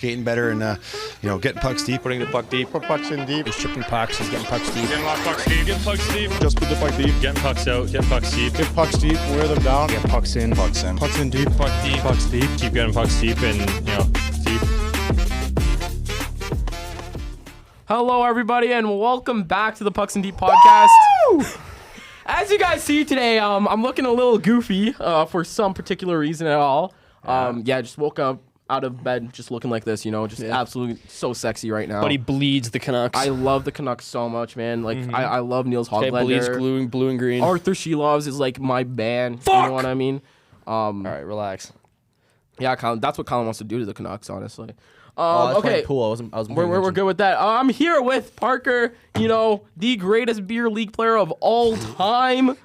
Getting better and getting pucks deep. Putting the puck deep. Put pucks in deep. He's chipping pucks. He's getting pucks deep. Getting a lot of pucks deep. Getting pucks deep. Just put the puck deep. Getting pucks out. Getting pucks deep. Get pucks deep. Wear them down. Get pucks in. Pucks in. Pucks in deep. Puck deep. Pucks deep. Keep getting pucks deep and deep. Hello, everybody, and welcome back to the Pucks and Deep podcast. Woo! As you guys see today, I'm looking a little goofy for some particular reason at all. Just woke up out of bed just looking like this, absolutely so sexy right now. But he bleeds the Canucks. I love the Canucks so much, man. Like, I love Niels Hoglander. bleeds blue and green. Arthur Sheloves is like my band. Fuck! You know what I mean? All right, relax. Yeah, Kylan, that's what Kylan wants to do to the Canucks, honestly. That's Okay, cool. we're good with that. I'm here with Parker, the greatest beer league player of all time.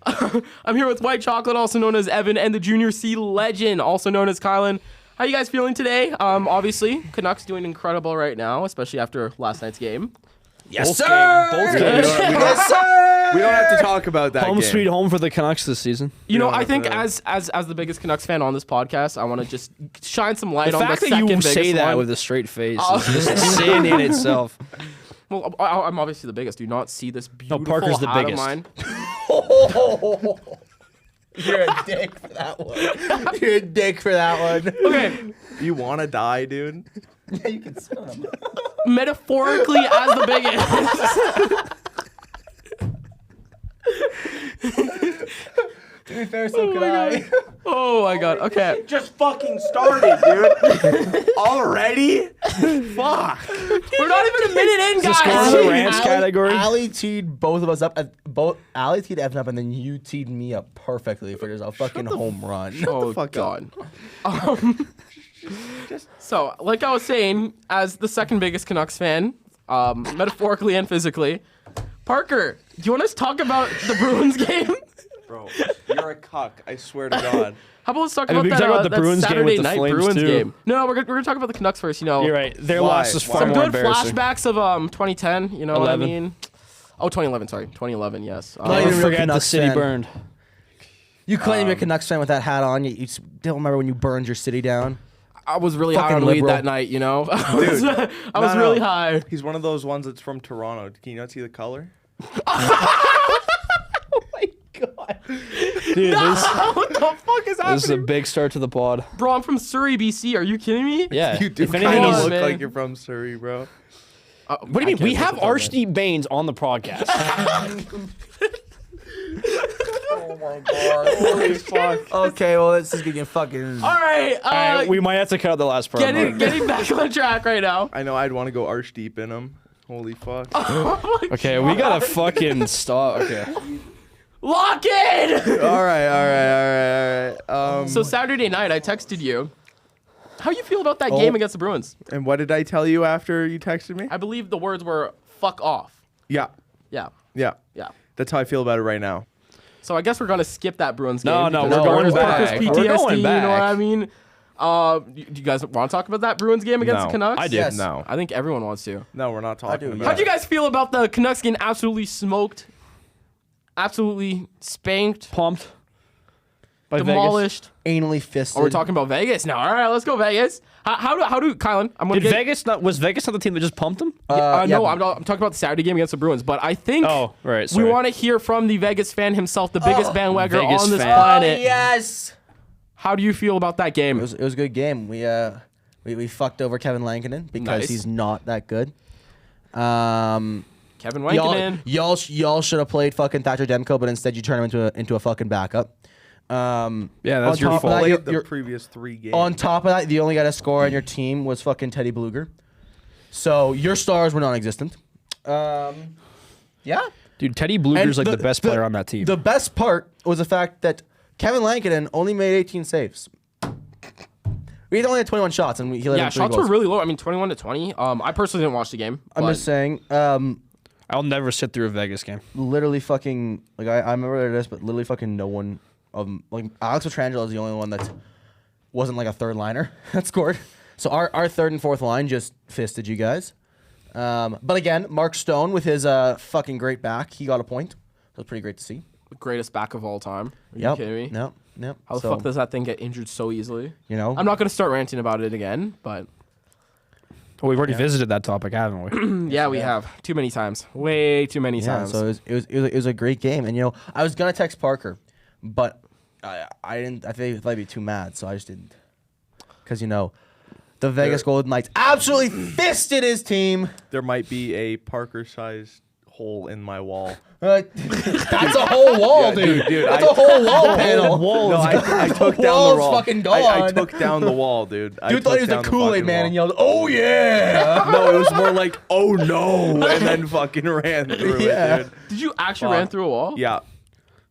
I'm here with White Chocolate, also known as Evan, and the Junior C legend, also known as Kylan. How you guys feeling today? Obviously, Canucks doing incredible right now, especially after last night's game. Yes, sir! Both games. Yes, sir! We don't have to talk about that Home game. sweet home for the Canucks this season. I think as the biggest Canucks fan on this podcast, I want to just shine some light The on the fact that second you biggest say that one. with a straight face is just sin in itself. Well, I'm obviously the biggest. Do you not see this beautiful Parker's the hat biggest. of mine? You're a dick for that one. You're a dick for that one. Okay. You want to die, dude? Yeah, you can swim. Metaphorically as the biggest. To be fair, so could I. Oh my god. Okay. Just fucking started, dude. Already? Fuck. We're not even a minute in, the score guys. of the Rams category? Allie teed both of us up. Allie teed Evan up, and then you teed me up perfectly for just a fucking home run. Oh fuck god. So, like I was saying, as the second biggest Canucks fan, metaphorically and physically, Parker, do you want us to talk about the Bruins game? Bro, you're a cuck. I swear to God. How about let's talk And about we that, can talk about the that Bruins game Saturday with the night Flames, Bruins too. game? No, we're gonna talk about the Canucks first. You're right. Their Why? loss is far Some more good embarrassing. flashbacks of 2010. You know what I 11. mean? Oh, 2011. Sorry, 2011. Yes. No, you're Don't a forget the Canucks city fan. burned. You claim you're a Canucks fan with that hat on. You don't remember when you burned your city down? I was really high Fucking on weed liberal. that night. Dude, I was really high. He's one of those ones that's from Toronto. Can you not see the color? Dude, What the fuck is this is a happening? big start to the pod. Bro, I'm from Surrey, BC. Are you kidding me? Yeah. You do If kind anything, of on, look man. like you're from Surrey, bro. what do you mean? We have Archdeep Baines on the podcast. Oh my god. Holy fuck. Okay, well, this is getting fucking. All right. All right, we might have to cut out the last part. Getting back on track right now. I know I'd want to go arch deep in him. Holy fuck. Okay, we gotta fucking stop. Okay. Lock in. all right. So Saturday night, I texted you. How you feel about that game against the Bruins? And what did I tell you after you texted me? I believe the words were "fuck off." Yeah. Yeah. Yeah. Yeah. That's how I feel about it right now. So I guess we're gonna skip that Bruins game. No, no, because we're going Parker's back. PTSD, We're going you know what back. I mean? Do you guys want to talk about that Bruins game against No. the Canucks? I do. Yes. No. I think everyone wants to. No, we're not talking do, about yeah. How'd you guys feel about the Canucks getting absolutely smoked, absolutely spanked, Pumped. By demolished? Anally fisted. Oh, we're talking about Vegas now. All right, let's go Vegas. How do Kylan? I'm gonna Vegas. get. Was Vegas not the team that just pumped them? Yeah, No, but- I'm talking about the Saturday game against the Bruins. But I think Oh, right. we Sorry. want to hear from the Vegas fan himself, the biggest bandwagoner Vegas on this fan. planet. yes. How do you feel about that game? It was a good game. We fucked over Kevin Lankinen because Nice. he's not that good. Kevin Wankinen. Y'all should have played fucking Thatcher Demko, but instead you turn him into a fucking backup. Yeah, that's on your top of fault. that, Played the you're- previous 3 games. On top of that, the only guy to score on your team was fucking Teddy Bluger. So your stars were non-existent. Yeah. Dude, Teddy Bluger's And like the best player on that team. The best part was the fact that Kevin Lankinen only made 18 saves. We only had 21 shots, and he let Yeah, in 3 shots goals. were really low. I mean, 21 to 20. I personally didn't watch the game. I'm but just saying, I'll never sit through a Vegas game. literally fucking, like, I remember this, but literally fucking no one, like, Alex Pietrangelo is the only one that wasn't, like, a third liner that scored. So our third and fourth line just fisted you guys. But again, Mark Stone with his fucking great back, he got a point. That was pretty great to see. the greatest back of all time. Are you Yep. kidding me? Yep. How the fuck does that thing get injured so easily? You know? I'm not going to start ranting about it again, but Well, we've already visited that topic, haven't we? Yeah, we have too many times, way too many Yeah, times. so it was a great game, and I was gonna text Parker, but I didn't. I think I'd be too mad, so I just didn't. Because the Vegas Golden Knights absolutely fisted his team. There might be a Parker-sized hole in my wall. That's a whole wall, Yeah, dude, That's a whole wall panel. No, I took down wall's the wall. fucking I gone. took down the wall, dude. Dude thought he was the Kool-Aid man and yelled, "Oh yeah!" No, it was more like, "Oh no!" and then fucking ran through Yeah. it, dude. Did you actually ran through a wall? Yeah,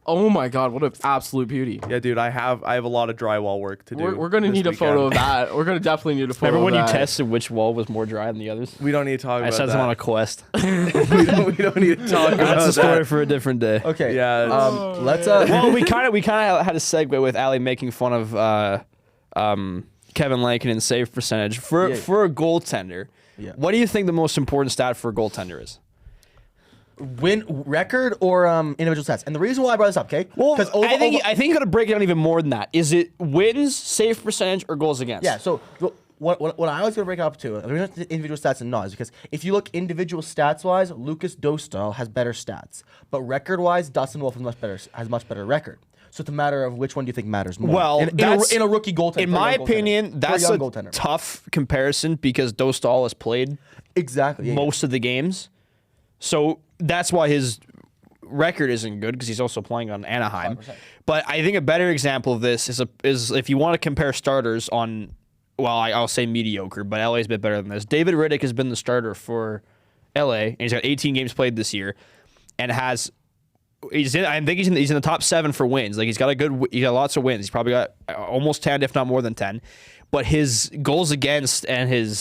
Oh my god, what an absolute beauty. yeah, dude. I have a lot of drywall work to do. We're gonna this need a photo of weekend. that. We're gonna definitely need a photo. Remember when of you that. tested which wall was more dry than the others? We don't need to talk I about sent that. them on a quest. we don't need to talk about That's a story that. for a different day. Okay. Yeah, it's- Let's. Well, we kind of had a segue with Ali making fun of Kevin Lankinen's save percentage for Yeah. a goaltender. Yeah. What do you think the most important stat for a goaltender is? Win record or individual stats, and the reason why I brought this up, okay? Well, Because I think you got to break it down even more than that. Is it wins, save percentage, or goals against? yeah. So what I was gonna break it up to, the reason I said individual stats and not is because if you look individual stats wise, Lucas Dostal has better stats, but record wise, Dustin Wolf has much better record. So it's a matter of which one do you think matters more? Well, in that's, a rookie goaltender. in for a my young goaltender. opinion, For that's young a goaltender. tough comparison because Dostal has played Exactly. Yeah, most of the games, so that's why his record isn't good because he's also playing on Anaheim. 100%. But I think a better example of this is if you want to compare starters on, well, I'll say mediocre, but LA's a bit better than this. David Riddick has been the starter for LA, and he's got 18 games played this year, and I think he's in the top 7 for wins. Like he's got lots of wins. He's probably got almost 10, if not more than 10. But his goals against and his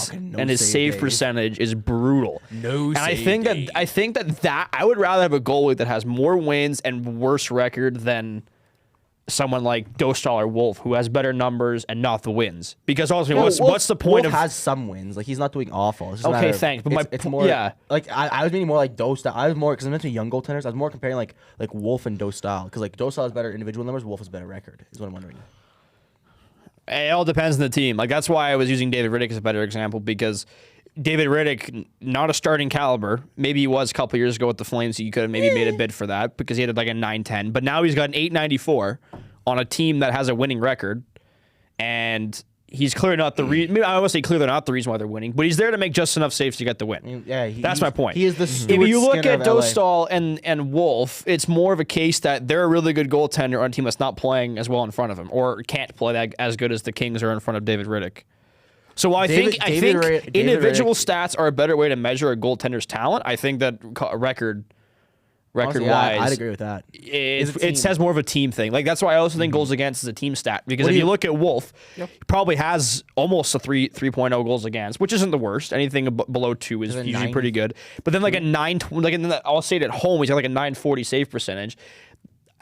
save percentage is brutal. And I think that I would rather have a goalie that has more wins and worse record than someone like Dostal or Wolf who has better numbers and not the wins. Because ultimately, what's the point Wolf of has some wins, like he's not doing awful. It's just a Okay, matter of- thanks, but it's more yeah. Like I was meaning more like Dostal. I was more because I meant to young goaltenders. I was more comparing like Wolf and Dostal because like Dostal has better individual numbers, Wolf has better record. Is what I'm wondering. It all depends on the team. Like that's why I was using David Riddick as a better example because David Riddick, not a starting caliber. Maybe he was a couple years ago with the Flames. So you could have maybe made a bid for that because he had like a 910. But now he's got an 894 on a team that has a winning record, and he's clearly not the reason. I would say clearly not the reason why they're winning, but he's there to make just enough saves to get the win. Yeah, That's my point. He is the If Stuart you look Skinner at of LA. Dostal and Wolf, it's more of a case that they're a really good goaltender on a team that's not playing as well in front of him or can't play that as good as the Kings are in front of David Riddick. So I think David individual Riddick- stats are a better way to measure a goaltender's talent. I think that record Honestly, yeah, wise, I'd agree with that. it says more of a team thing. Like that's why I also think goals against is a team stat because What if do you you- look at Wolf, he probably has almost a 3.0 goals against, which isn't the worst. Anything below 2 is Is it usually 9? pretty good. But then like a 9, like I'll say it at home, he's got like a 940 save percentage.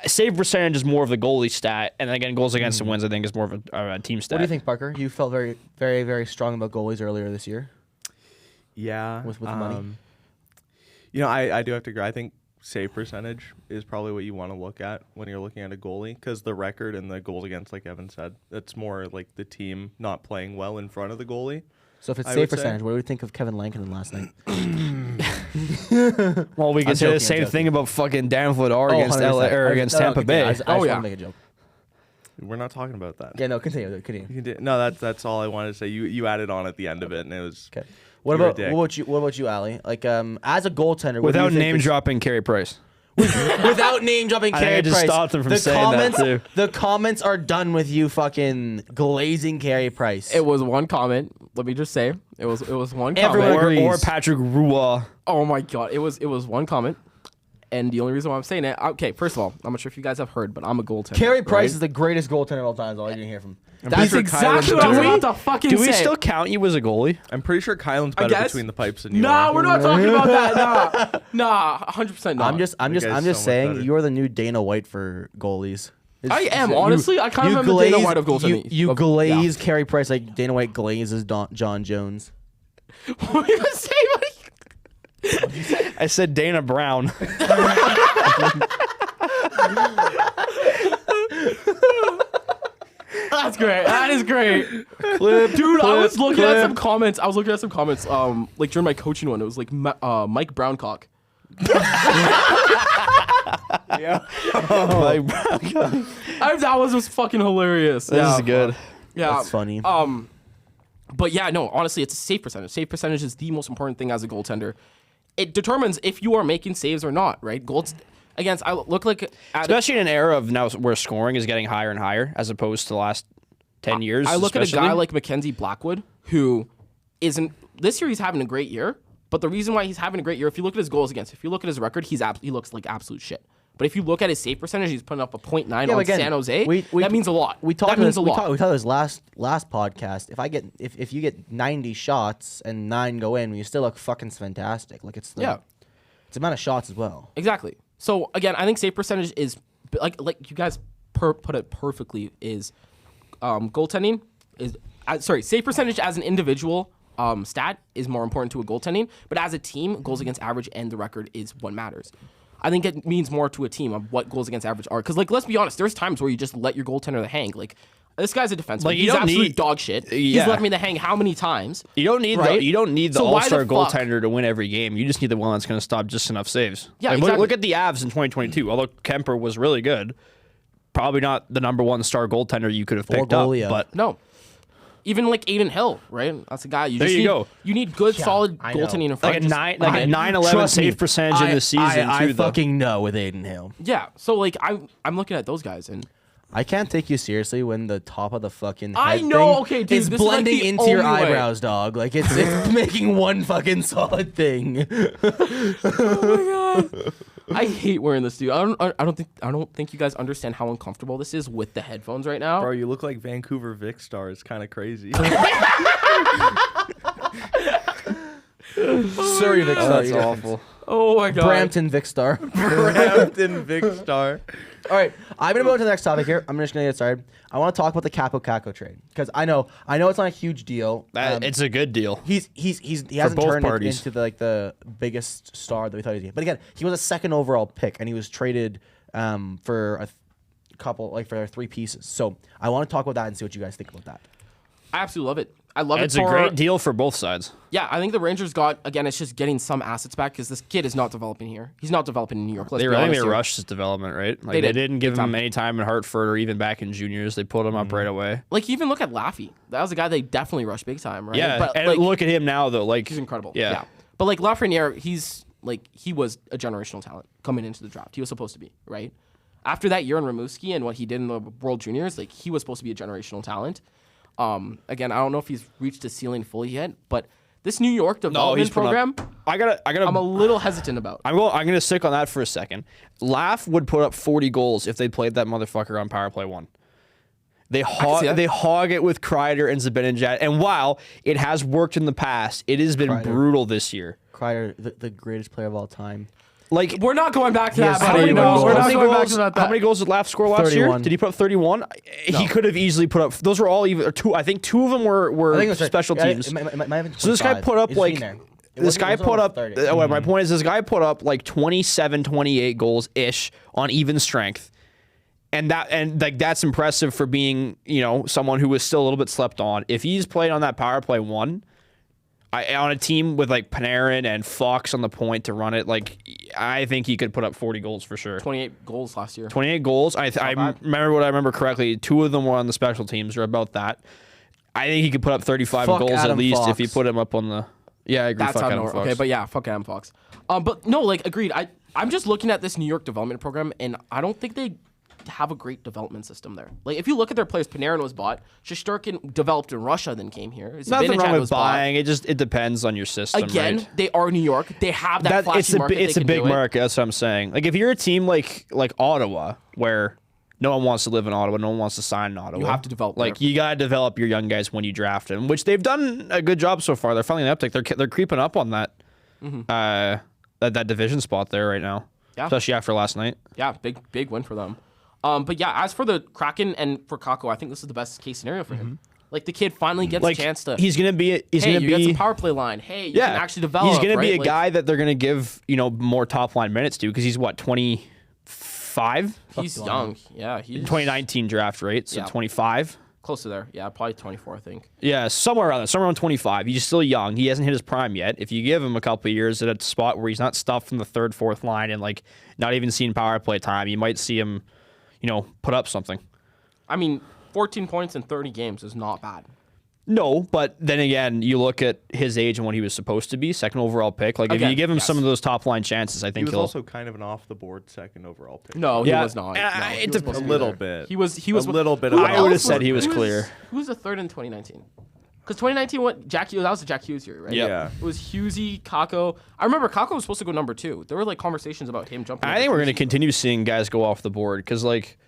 Save percentage is more of the goalie stat, and then again, goals against and wins I think is more of a team stat. What do you think, Parker? You felt very, very, very strong about goalies earlier this year. Yeah. With money? I do have to agree. I think save percentage is probably what you want to look at when you're looking at a goalie because the record and the goals against, like Evan said, that's more like the team not playing well in front of the goalie. So if it's I save would say- percentage, what do we think of Kevin Lankinen last night? Well, we I'm can say the joking, same I'm thing about fucking Dan Vladar against 100%. LA or against No, Tampa continue. Bay. I just Oh, want yeah. to make a joke. We're not talking about that. Yeah, no, continue. No, that's all I wanted to say. You added on at the end of it, and it was Okay. What You're a about dick. what about you, Ali? Like as a goaltender, what do Without you think name is- dropping Carey Price. without name dropping I think I Carey just Price. stopped him from the saying that, comments, too. The comments are done with you fucking glazing Carey Price. It was one comment. Let me just say, it was one Everyone comment. agrees. Or Patrick Roy. Oh my god, it was one comment. And the only reason why I'm saying it, okay, first of all, I'm not sure if you guys have heard, but I'm a goaltender. Carey Price right? is the greatest goaltender of all time. Is all you're gonna hear from. That's sure exactly Kylan's what I was better. about to fucking Do say. we still count you as a goalie? I'm pretty sure Kylan's I better guess. between the pipes than you Nah, are. we're not talking about that. Nah, 100% not. I'm just guy's so much saying better. you're the new Dana White for goalies. I am, honestly. I kind of am the Dana White of goaltending. You Of- glaze Carey Price like Dana White glazes John Jones. Yeah. What are you gonna say, buddy? I said Dana Brown. That's great. That is great. Dude, I was looking at some comments. Like during my coaching one, it was like Mike Browncock. That was just fucking hilarious. This is good. Yeah, That's funny. But yeah, no, honestly, it's a save percentage. Save percentage is the most important thing as a goaltender. It determines if you are making saves or not, right? Goals against, I look like... Especially in an era of now where scoring is getting higher and higher as opposed to the last 10 years. I look at a especially. guy like Mackenzie Blackwood, who isn't... This year he's having a great year, but the reason why he's having a great year, if you look at his goals against, if you look at his record, he looks like absolute shit. But if you look at his save percentage, he's putting up a .9 on again, San Jose. we that means a lot. We talked that means a we lot. talked about this last podcast. If you get 90 shots and 9 go in, you still look fucking fantastic. Like it's the amount of shots as well. Exactly. So again, I think save percentage is like you guys put it perfectly. Is goaltending is save percentage as an individual stat is more important to a goaltending, but as a team, goals against average and the record is what matters. I think it means more to a team of what goals against average are. Because, like, let's be honest, there's times where you just let your goaltender hang. Like, this guy's a defenseman. Like, he's absolute dog shit. He's let me the hang how many times? You don't need right? the So why all-star the fuck? goaltender to win every game. You just need the one that's going to stop just enough saves. Yeah, Like, exactly. look at the Avs in 2022. Although Kemper was really good, probably not the number one star goaltender you could have picked up. Goalia. But No. Even like Aiden Hill, right? That's a guy. You There just you need, go. You need good, solid I know. goaltending in front. like a Just- 9-11 Trust me, save percentage in the season, I too, though. fucking know with Aiden Hill. Yeah. So, like, I'm looking at those guys, and I can't take you seriously when the top of the fucking head I know, thing okay, dude, is this is, like, blending the into your only way. eyebrows, dog. Like it's making one fucking solid thing. I hate wearing this, dude. I don't think you guys understand how uncomfortable this is with the headphones right now. Bro, you look like Vancouver Vic Star. It's kind of crazy. Surrey Vic Star. That's awful. Oh my god. Brampton Vic Star. Brampton Vic Star. All right, I'm gonna move on to the next topic here. I'm just gonna get started. I want to talk about the Capo Caco trade because I know it's not a huge deal. It's a good deal. He hasn't both turned parties. into the biggest star that we thought he was. But again, he was a second overall pick, and he was traded for a couple, like for 3 pieces. So I want to talk about that and see what you guys think about that. I absolutely love it. I love It's it a for, great deal for both sides. Yeah, I think the Rangers got, again, it's just getting some assets back because this kid is not developing here. He's not developing in New York. Let's They be really honest here. rushed his development, right? Like They they did. didn't give Big time. him any time in Hartford or even back in juniors. They pulled him up right away. Like, even look at Laffy. That was a guy they definitely rushed big time, right? Yeah, But, and like, look at him now though. Like he's incredible. Yeah. But, like, Lafreniere, he was a generational talent coming into the draft. He was supposed to be, right? After that year in Rimouski and what he did in the World Juniors, like, he was supposed to be a generational talent. Again, I don't know if he's reached his ceiling fully yet, but this New York development program, I gotta. I'm a little hesitant about. I'm gonna stick on that for a second. Laugh would put up 40 goals if they played that motherfucker on power play 1. They hog it with Kreider and Zibanejad, and while it has worked in the past, it has been Kreider. brutal this year. Kreider, the greatest player of all time. Like We're not going back to He that, has buddy. 31 No, goals. we're How not many going back goals- to that. How many goals did Laugh score last 31. year? Did he put up 31? He could have easily put up. Those were all even or 2. I think 2 of them were I think it was special teams. It might have been So this guy 25. put up It's like been there. It this guy wasn't put over up 30. my point is this guy put up like 27 28 goals ish on even strength. And that's impressive for being, someone who was still a little bit slept on. If he's played on that power play 1 on a team with like Panarin and Fox on the point to run it, like I think he could put up 40 goals for sure. 28 goals last year. 28 goals. I remember what I remember correctly. 2 of them were on the special teams or about that. I think he could put up 35 Fuck goals at Adam least if Fox. he put him up on the. Yeah, I agree. That's fuck how Adam no, Fox. okay, but yeah, fuck Adam Fox. But no, like agreed. I'm just looking at this New York development program, and I don't think they have a great development system there. Like if you look at their players, Panarin was bought. Shesterkin developed in Russia, then came here. Nothing Zibanejad wrong with was bought. buying. It depends on your system. Again, right? they are New York. They have that flashy it's a market. it's they a can big do it. market. That's what I'm saying. Like if you're a team like Ottawa, where no one wants to live in Ottawa, no one wants to sign in Ottawa. You have to develop Like there. you gotta develop your young guys when you draft them, which they've done a good job so far. They're finally an uptick. They're creeping up on that that division spot there right now. Yeah. Especially after last night. Yeah, big win for them. But yeah, as for the Kraken and for Kakko, I think this is the best case scenario for him. Like the kid finally gets Like a chance to. he's gonna be hey, gonna you be get some power play line. Hey, you can actually develop. He's gonna be right? a Like, guy that they're gonna give more top line minutes to because he's what 25. He's young. Yeah, he's 2019 draft, right? So Yeah. 25. Close to there. Yeah, probably 24, I think. Yeah, somewhere around there, somewhere around 25. He's still young. He hasn't hit his prime yet. If you give him a couple of years at a spot where he's not stuffed from the third, fourth line and like not even seeing power play time, you might see him, put up something. I mean, 14 points in 30 games is not bad. No, but then again, you look at his age and what he was supposed to be, second overall pick. Like, if Again, you give him yes. some of those top line chances, I He think was he'll. also kind of an off the board second overall pick. No, he Yeah, was not. No, he it was dep- supposed a to be little there. bit. He was a little bit. Who Of I an would've else said he was who clear. Who was the third in 2019? Because 2019, that was the Jack Hughes year, right? Yep. Yeah. It was Hughesy, Kako. I remember Kako was supposed to go number 2. There were like conversations about him jumping. I over think we're going to Hughesy. continue seeing guys go off the board because, like,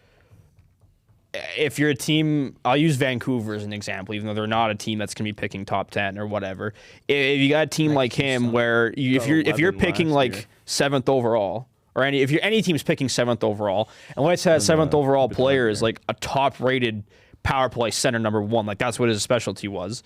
if you're a team, I'll use Vancouver as an example, even though they're not a team that's going to be picking top 10 or whatever. If you got a team like him where if you're 11 picking last like year. 7th overall, or if any team's picking 7th overall, and let's say that 7th overall player is like a top-rated power play center number 1, like that's what his specialty was,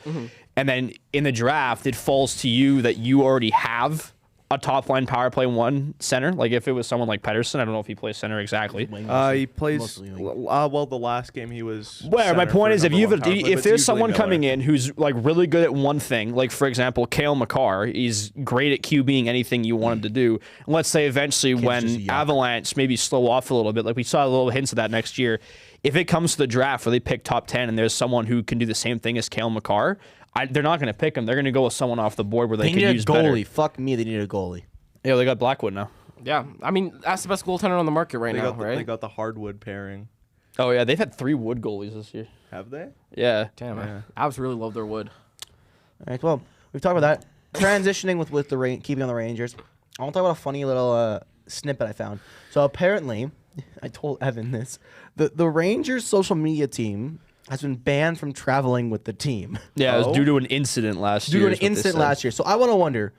and then in the draft it falls to you that you already have a top line power play 1 center. Like if it was someone like Pedersen, I don't know if he plays center exactly. He plays. Mostly wing. Well, the last game he was. Well, my center point for is, if number you one have power play, but if it's there's usually someone Miller. coming in who's like really good at one thing, like for example, Cale Makar, he's great at QBing anything you want him to do. And let's say eventually when just yuck. Avalanche maybe slow off a little bit, like we saw little hints of that next year. If it comes to the draft where they pick top 10 and there's someone who can do the same thing as Cale Makar, they're not going to pick him. They're going to go with someone off the board where they They can need a use goalie. better. Fuck me, they need a goalie. Yeah, they got Blackwood now. Yeah, I mean that's the best goaltender on the market right They now, got the, right? They got the hardwood pairing. Oh yeah, they've had 3 Wood goalies this year. Have they? Yeah. Damn, Avs really love their wood. All right, well, we've talked about that. Transitioning with the keeping on the Rangers. I want to talk about a funny little snippet I found. So apparently, I told Evan this. The Rangers social media team has been banned from traveling with the team. Yeah, it was Oh. due to an incident last Due year. to an is what they incident said. last year. So I want to wonder,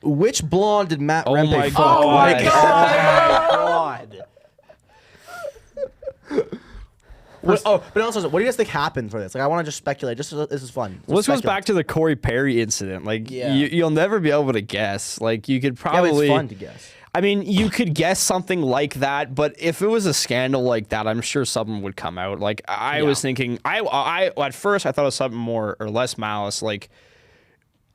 which blonde did Matt Oh Rempe my fuck? God. Oh my god! But also, what do you guys think happened for this? Like, I want to just speculate. This is fun. Well, this goes back to the Corey Perry incident. Like, Yeah. you'll never be able to guess. Like, you could Yeah, but probably. it's fun to guess. I mean, you could guess something like that, but if it was a scandal like that, I'm sure something would come out. Like, I was thinking, I at first I thought it was something more or less malice. Like,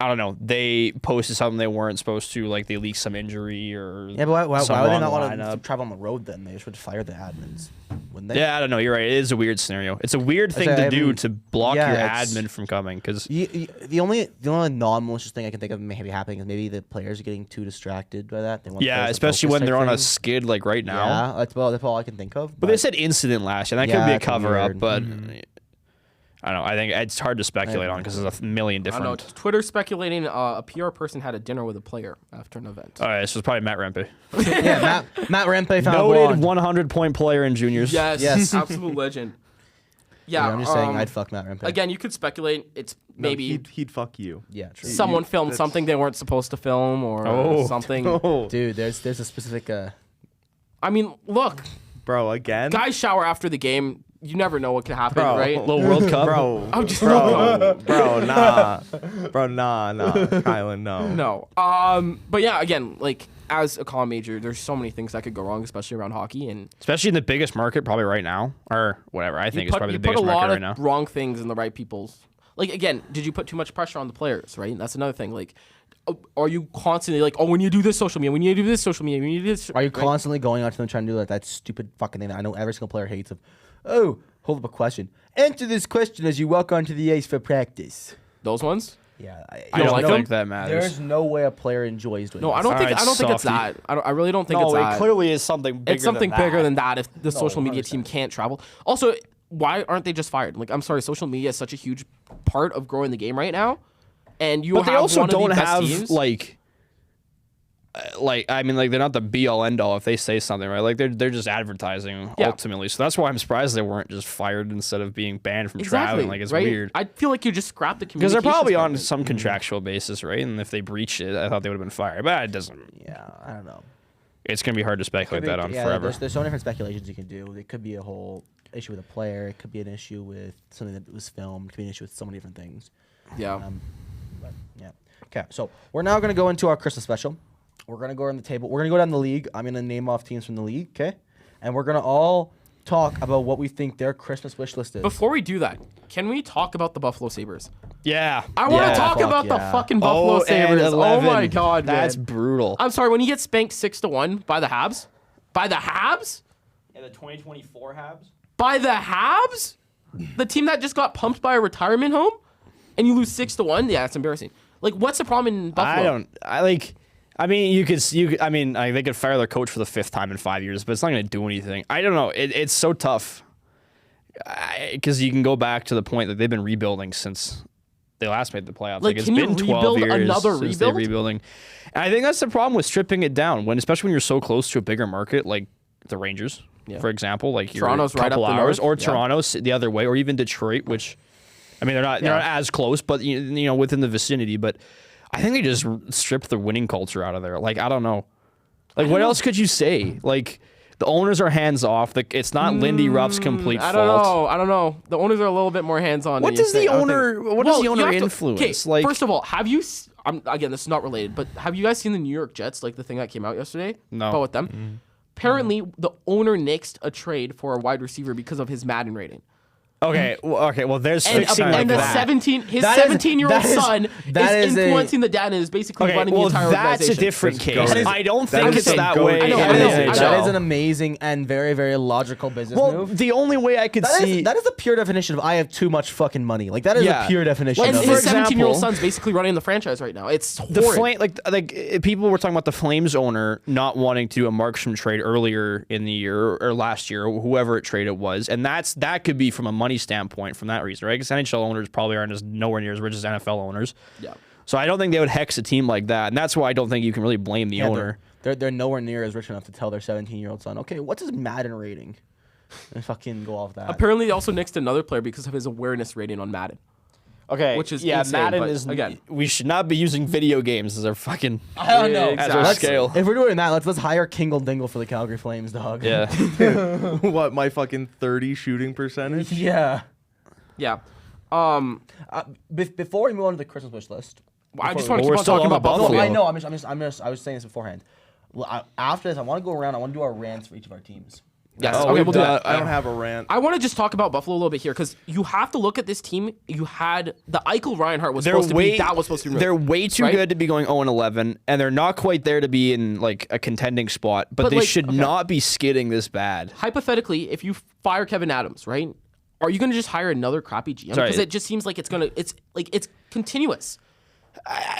I don't know, they posted something they weren't supposed to. Like, they leaked some injury or Yeah, but why would somewhere they on not the want to lineup. travel on the road then? They just would fire the admins, wouldn't they? Yeah, I don't know. You're right. It is a weird scenario. It's a weird thing say, to I do mean, to block yeah, your it's- admin from coming because. The only non-malicious thing I can think of maybe happening is maybe the players are getting too distracted by that. They want Yeah, players to especially focus when they're type on a thing. skid like right now. Yeah, that's all I can think of. But they said incident last year. That Yeah, could be a it's cover up, weird. but I don't know. I think it's hard to speculate on because there's a million I don't know. different. Twitter speculating a PR person had a dinner with a player after an event. All right, this was probably Matt Rempe. yeah, Matt Rempe found a Noted blonde. 100-point player in juniors. Yes, Yes. absolute legend. Yeah, Yeah, I'm just saying I'd fuck Matt Rempe. Again, you could speculate. It's No, maybe he'd fuck you. Yeah, true. someone filmed that's- something they weren't supposed to film or Oh. something. Oh, Dude, there's a specific. I mean, look, bro, again, guys shower after the game. You never know what could happen, Bro. right? Little World Cup. bro, I'm just bro, nah, Kylan, no. No. But yeah, again, like as a comm major, there's so many things that could go wrong, especially around hockey. And Especially in the biggest market probably right now. Or whatever. I think it's probably you the put a biggest market lot right of now. wrong things in the right people's. Like again, did you put too much pressure on the players? Right. That's another thing. Like, are you constantly like, oh, when you do this social media, when you do this social media, when you do this, Are you right? constantly going out to them trying to do that stupid fucking thing that I know every single player hates? Of, oh, hold up a question. Answer this question as you walk onto the ice for practice. Those ones? Yeah, I don't like think them? that matters. There's no way a player enjoys doing. No, this. I don't think. Alright, I don't think it's softy. that. I really don't think No, it's that. it clearly is something bigger It's something than bigger that. than that if the social media 100%. team can't travel. Also, why aren't they just fired? Like, I'm sorry, social media is such a huge part of growing the game right now, and you But have they also one don't of the best have teams. I mean, like they're not the be all end all if they say something, right? Like they're just advertising Yeah. ultimately. So that's why I'm surprised they weren't just fired instead of being banned from exactly, traveling. Like it's right? weird. I feel like you just scrap the Because they're probably on communications some contractual basis, right? And if they breached it, I thought they would have been fired. But it doesn't. Yeah, I don't know. It's gonna be hard to speculate that on yeah, forever. There's so many different speculations you can do. It could be a whole issue with a player. It could be an issue with something that was filmed. It could be an issue with so many different things. Yeah. But, yeah. Okay, so we're now going to go into our Christmas special. We're going to go around the table. We're going to go down the league. I'm going to name off teams from the league, okay? And we're going to all talk about what we think their Christmas wish list is. Before we do that, can we talk about the Buffalo Sabers? Yeah. I want to talk Fuck about the yeah. fucking Buffalo Sabers. And Oh 11. my god, That's man. brutal. I'm sorry, when you get spanked 6-1 by the Habs? By the Habs? Yeah, the 2024 Habs. By the Habs? The team that just got pumped by a retirement home? And you lose 6-1? Yeah, it's embarrassing. Like, what's the problem in Buffalo? I mean, they could fire their coach for the 5th time in 5 years, but it's not going to do anything. I don't know. It's so tough because you can go back to the point that they've been rebuilding since they last made the playoffs. Like, it's can you been 12 rebuild years another since they're rebuild? rebuilding. And I think that's the problem with stripping it down, especially when you're so close to a bigger market like the Rangers, for example. Like you're Toronto's a right couple up the hours, north. or Yeah. Toronto's the other way, or even Detroit, which I mean they're not as close, but you know within the vicinity. But I think they just stripped the winning culture out of there. Like I don't know. Like what else could you say? Like the owners are hands off. It's not Lindy Ruff's complete I fault. don't know. The owners are a little bit more hands-on. What does the owner? What does the owner influence? Okay, Like first of all, have you? Again, this is not related, but have you guys seen the New York Jets? Like the thing that came out yesterday. No. About with them. Apparently, the owner nixed a trade for a wide receiver because of his Madden rating. okay, well, there's And, fixing and the like that. 17-year-old son is influencing the dad and is basically Okay, running well, the entire that's a organization. different That's case. goated. I don't That think is it's that goated. way. I know, in I the know, NHL. That is an amazing and very, very logical business move. The only way I could see That is the pure definition of I have too much fucking money. Like that is Yeah. a pure definition. And of his it. 17-year-old example- son's basically running the franchise right now. It's the horrid. Flame, people were talking about the Flames owner not wanting to do a Markstrom trade earlier in the year or last year, or whoever it trade it was, and that could be from a money standpoint from that reason, right? Because NHL owners probably aren't as nowhere near as rich as NFL owners. Yeah. So I don't think they would hex a team like that, and that's why I don't think you can really blame the owner. They're nowhere near as rich enough to tell their 17-year-old son, okay, what's his Madden rating? And fucking go off that. Apparently, they also nixed another player because of his awareness rating on Madden. Okay, Which is yeah, insane, Madden but is again- we should not be using video games as our fucking I don't know. Yeah, as our exactly. scale. If we're doing that, let's hire Kingle Dingle for the Calgary Flames, dog. Yeah. What, my fucking 30 shooting percentage? Yeah. Yeah. Before we move on to the Christmas wish list, I just before want to We're keep on still talking on about the Buffalo. I know. I was saying this beforehand. After this, I want to go around. I want to do our rants for each of our teams. Yes. Oh, okay, we've we'll do done- that. I don't have a rant. I want to just talk about Buffalo a little bit here because you have to look at this team. You had the Eichel Reinhardt was supposed to be that was supposed to be they're removed, way too right? good to be going 0-11, and they're not quite there to be in like a contending spot. But they like, should okay. not be skidding this bad. Hypothetically, if you fire Kevin Adams, right? Are you going to just hire another crappy GM? Sorry. Because it just seems like it's continuous.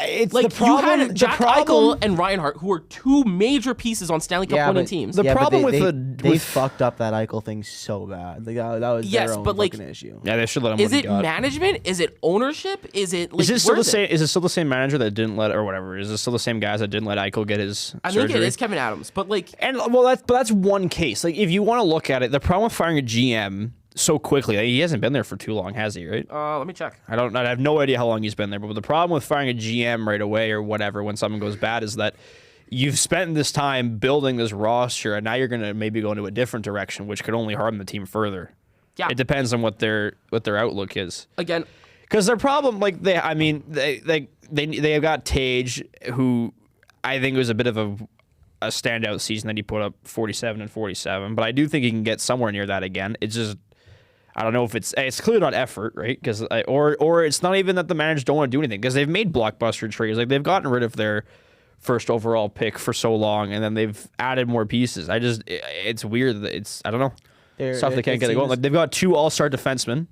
It's Like the problem. you had the Jack problem, Eichel and Reinhardt, who are two major pieces on Stanley Cup winning teams. The problem but with they, the- they with- fucked up that Eichel thing so bad. Like, that was Yes, their own but, like, fucking issue. Yeah, they should let him. Is what he it got. management? Is it ownership? Is it like Is it still where the is same? Is it still the same manager that didn't let or whatever? Is it still the same guys that didn't let Eichel get his I surgery? think it is Kevin Adams, but like And well, that's one case. Like if you want to look at it, the problem with firing a GM so quickly, like, he hasn't been there for too long, has he? Right? let me check. I have no idea how long he's been there. But the problem with firing a GM right away or whatever when something goes bad is that you've spent this time building this roster, and now you're going to maybe go into a different direction, which could only harm the team further. Yeah. It depends on what their outlook is. Again, Because their problem, like they have got Tage, who I think was a bit of a standout season that he put up 47 and 47, but I do think he can get somewhere near that again. It's just I don't know if it's clearly not effort, right? Because or it's not even that the managers don't want to do anything because they've made blockbuster trades, like they've gotten rid of their first overall pick for so long, and then they've added more pieces. It's weird that I don't know. Stuff they can't get it going. Like they've got 2 all-star defensemen.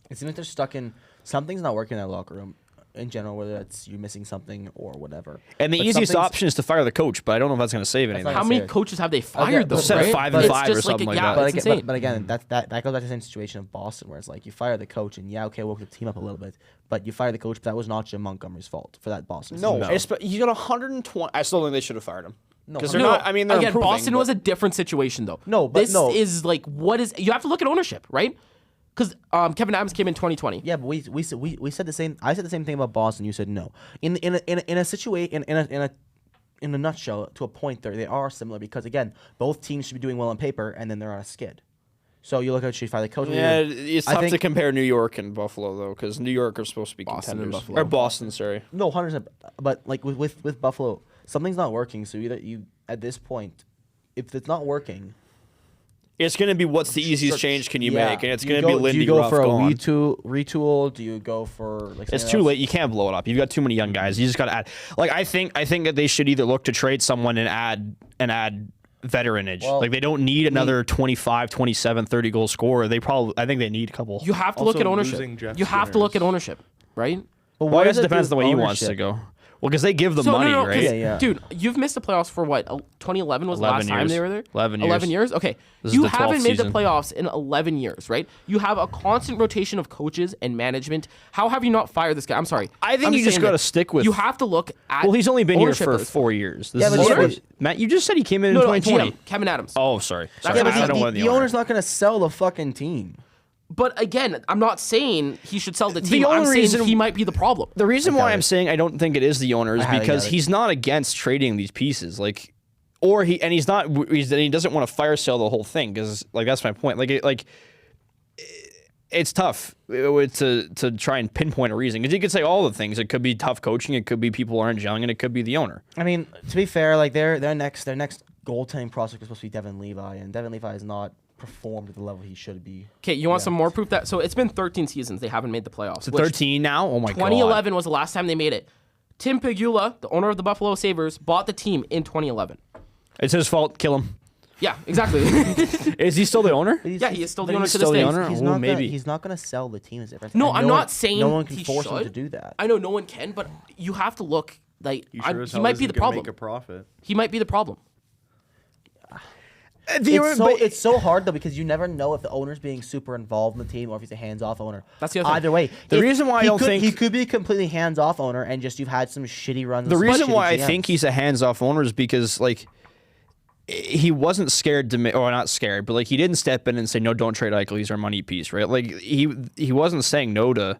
It seems like they're stuck in something's not working in that locker room in general, whether that's you missing something or whatever. And the But easiest something's- option is to fire the coach, but I don't know if that's going to save anything. not how gonna many say it. coaches have they Okay, fired though? but Set right? 5 But and it's 5 just or something like yeah, that. But, it's again, insane. but again, that goes back to the same situation of Boston, where it's like you fire the coach and okay, woke the team up a little bit, but you fire the coach, but that was not Jim Montgomery's fault for that Boston. No, team. you got 120. I still think they should have fired him. No, because no. they're not. I mean, they're again, improving, Boston but- was a different situation though. No, but this no. is like what is you have to look at ownership, right? Because Kevin Adams came in 2020. Yeah, but we said the same. I said the same thing about Boston. You said no. In a situation in a nutshell, to a point, they are similar because again, both teams should be doing well on paper, and then they're on a skid. So you look at should fire the coach. Yeah, it's I tough to think- compare New York and Buffalo though, because New York are supposed to be Boston and contenders. Buffalo. Or Boston, sorry. No, 100%. But like with Buffalo, something's not working. So either you at this point, if it's not working, It's going to be what's the easiest change can you Yeah. make, and it's Do you going to be go- Lindy Do you go Ruff for a gone. retool? Do you go for like? It's something too else? late. You can't blow it up. You've got too many young guys. You just got to add. Like I think that they should either look to trade someone and add veteranage. Well, like they don't need another 25, 27, 30 goal scorer. I think they need a couple. You have to Also look at losing ownership. Jeff You have to look at Skinner's- ownership, right? But Well, I what guess does it it depends do on the way he with wants to ownership? go. Well, because they give the money, no, 'cause, right? Yeah. Dude, you've missed the playoffs for what? 2011 was the 11 last time years. they were there? 11 11 years. years? Okay. This is You the haven't 12th made season. the playoffs in 11 years, right? You have a constant rotation of coaches and management. How have you not fired this guy? I'm sorry. I think I'm you just saying got to that stick with. You have to look at Well, he's only been here ownership for of this. 4 years. This Yeah, is but his the first- owners- Matt, you just said he came in No, 2020. GM, Kevin Adams. Oh, sorry. That's Sorry, what I'm I don't saying. know the owner's not going to sell the fucking team. But again, I'm not saying he should sell the The team. I'm only saying reason- he might be the problem. The reason why doubt I'm it. saying I don't think it is the owner is I highly because doubt it. he's not against trading these pieces, like, or he doesn't want to fire sale the whole thing because like that's my point. It's tough to try and pinpoint a reason because you could say all the things. It could be tough coaching, it could be people aren't gelling, and it could be the owner. I mean, to be fair, like their next goaltending prospect was supposed to be Devin Levi, and Devin Levi has not performed at the level he should be. Okay, you want some more proof that? So it's been 13 seasons they haven't made the playoffs. So which 13 now. Oh my god. 2011 was the last time they made it. Tim Pegula, the owner of the Buffalo Sabers, bought the team in 2011. It's his fault. Kill him. Yeah, exactly. Is he still the owner? Yeah, he is still the but owner he's to this still the day. owner? He's Ooh, not maybe. He's not gonna sell the team. Is different. No, And I'm one- not saying no one can he force him should. to do that. I know no one can, but you have to look like He sure as he hell might be isn't the gonna problem. Make a profit. He might be the problem. It's so hard though because you never know if the owner's being super involved in the team or if he's a hands-off owner. That's the other thing. Either way, The reason why I don't think- he could be a completely hands-off owner and just you've had some shitty runs. The with some reason shitty why I GMs. think he's a hands-off owner is because like he wasn't scared to or not scared, but like he didn't step in and say no, don't trade Eichel. He's our money piece, right? Like he wasn't saying no to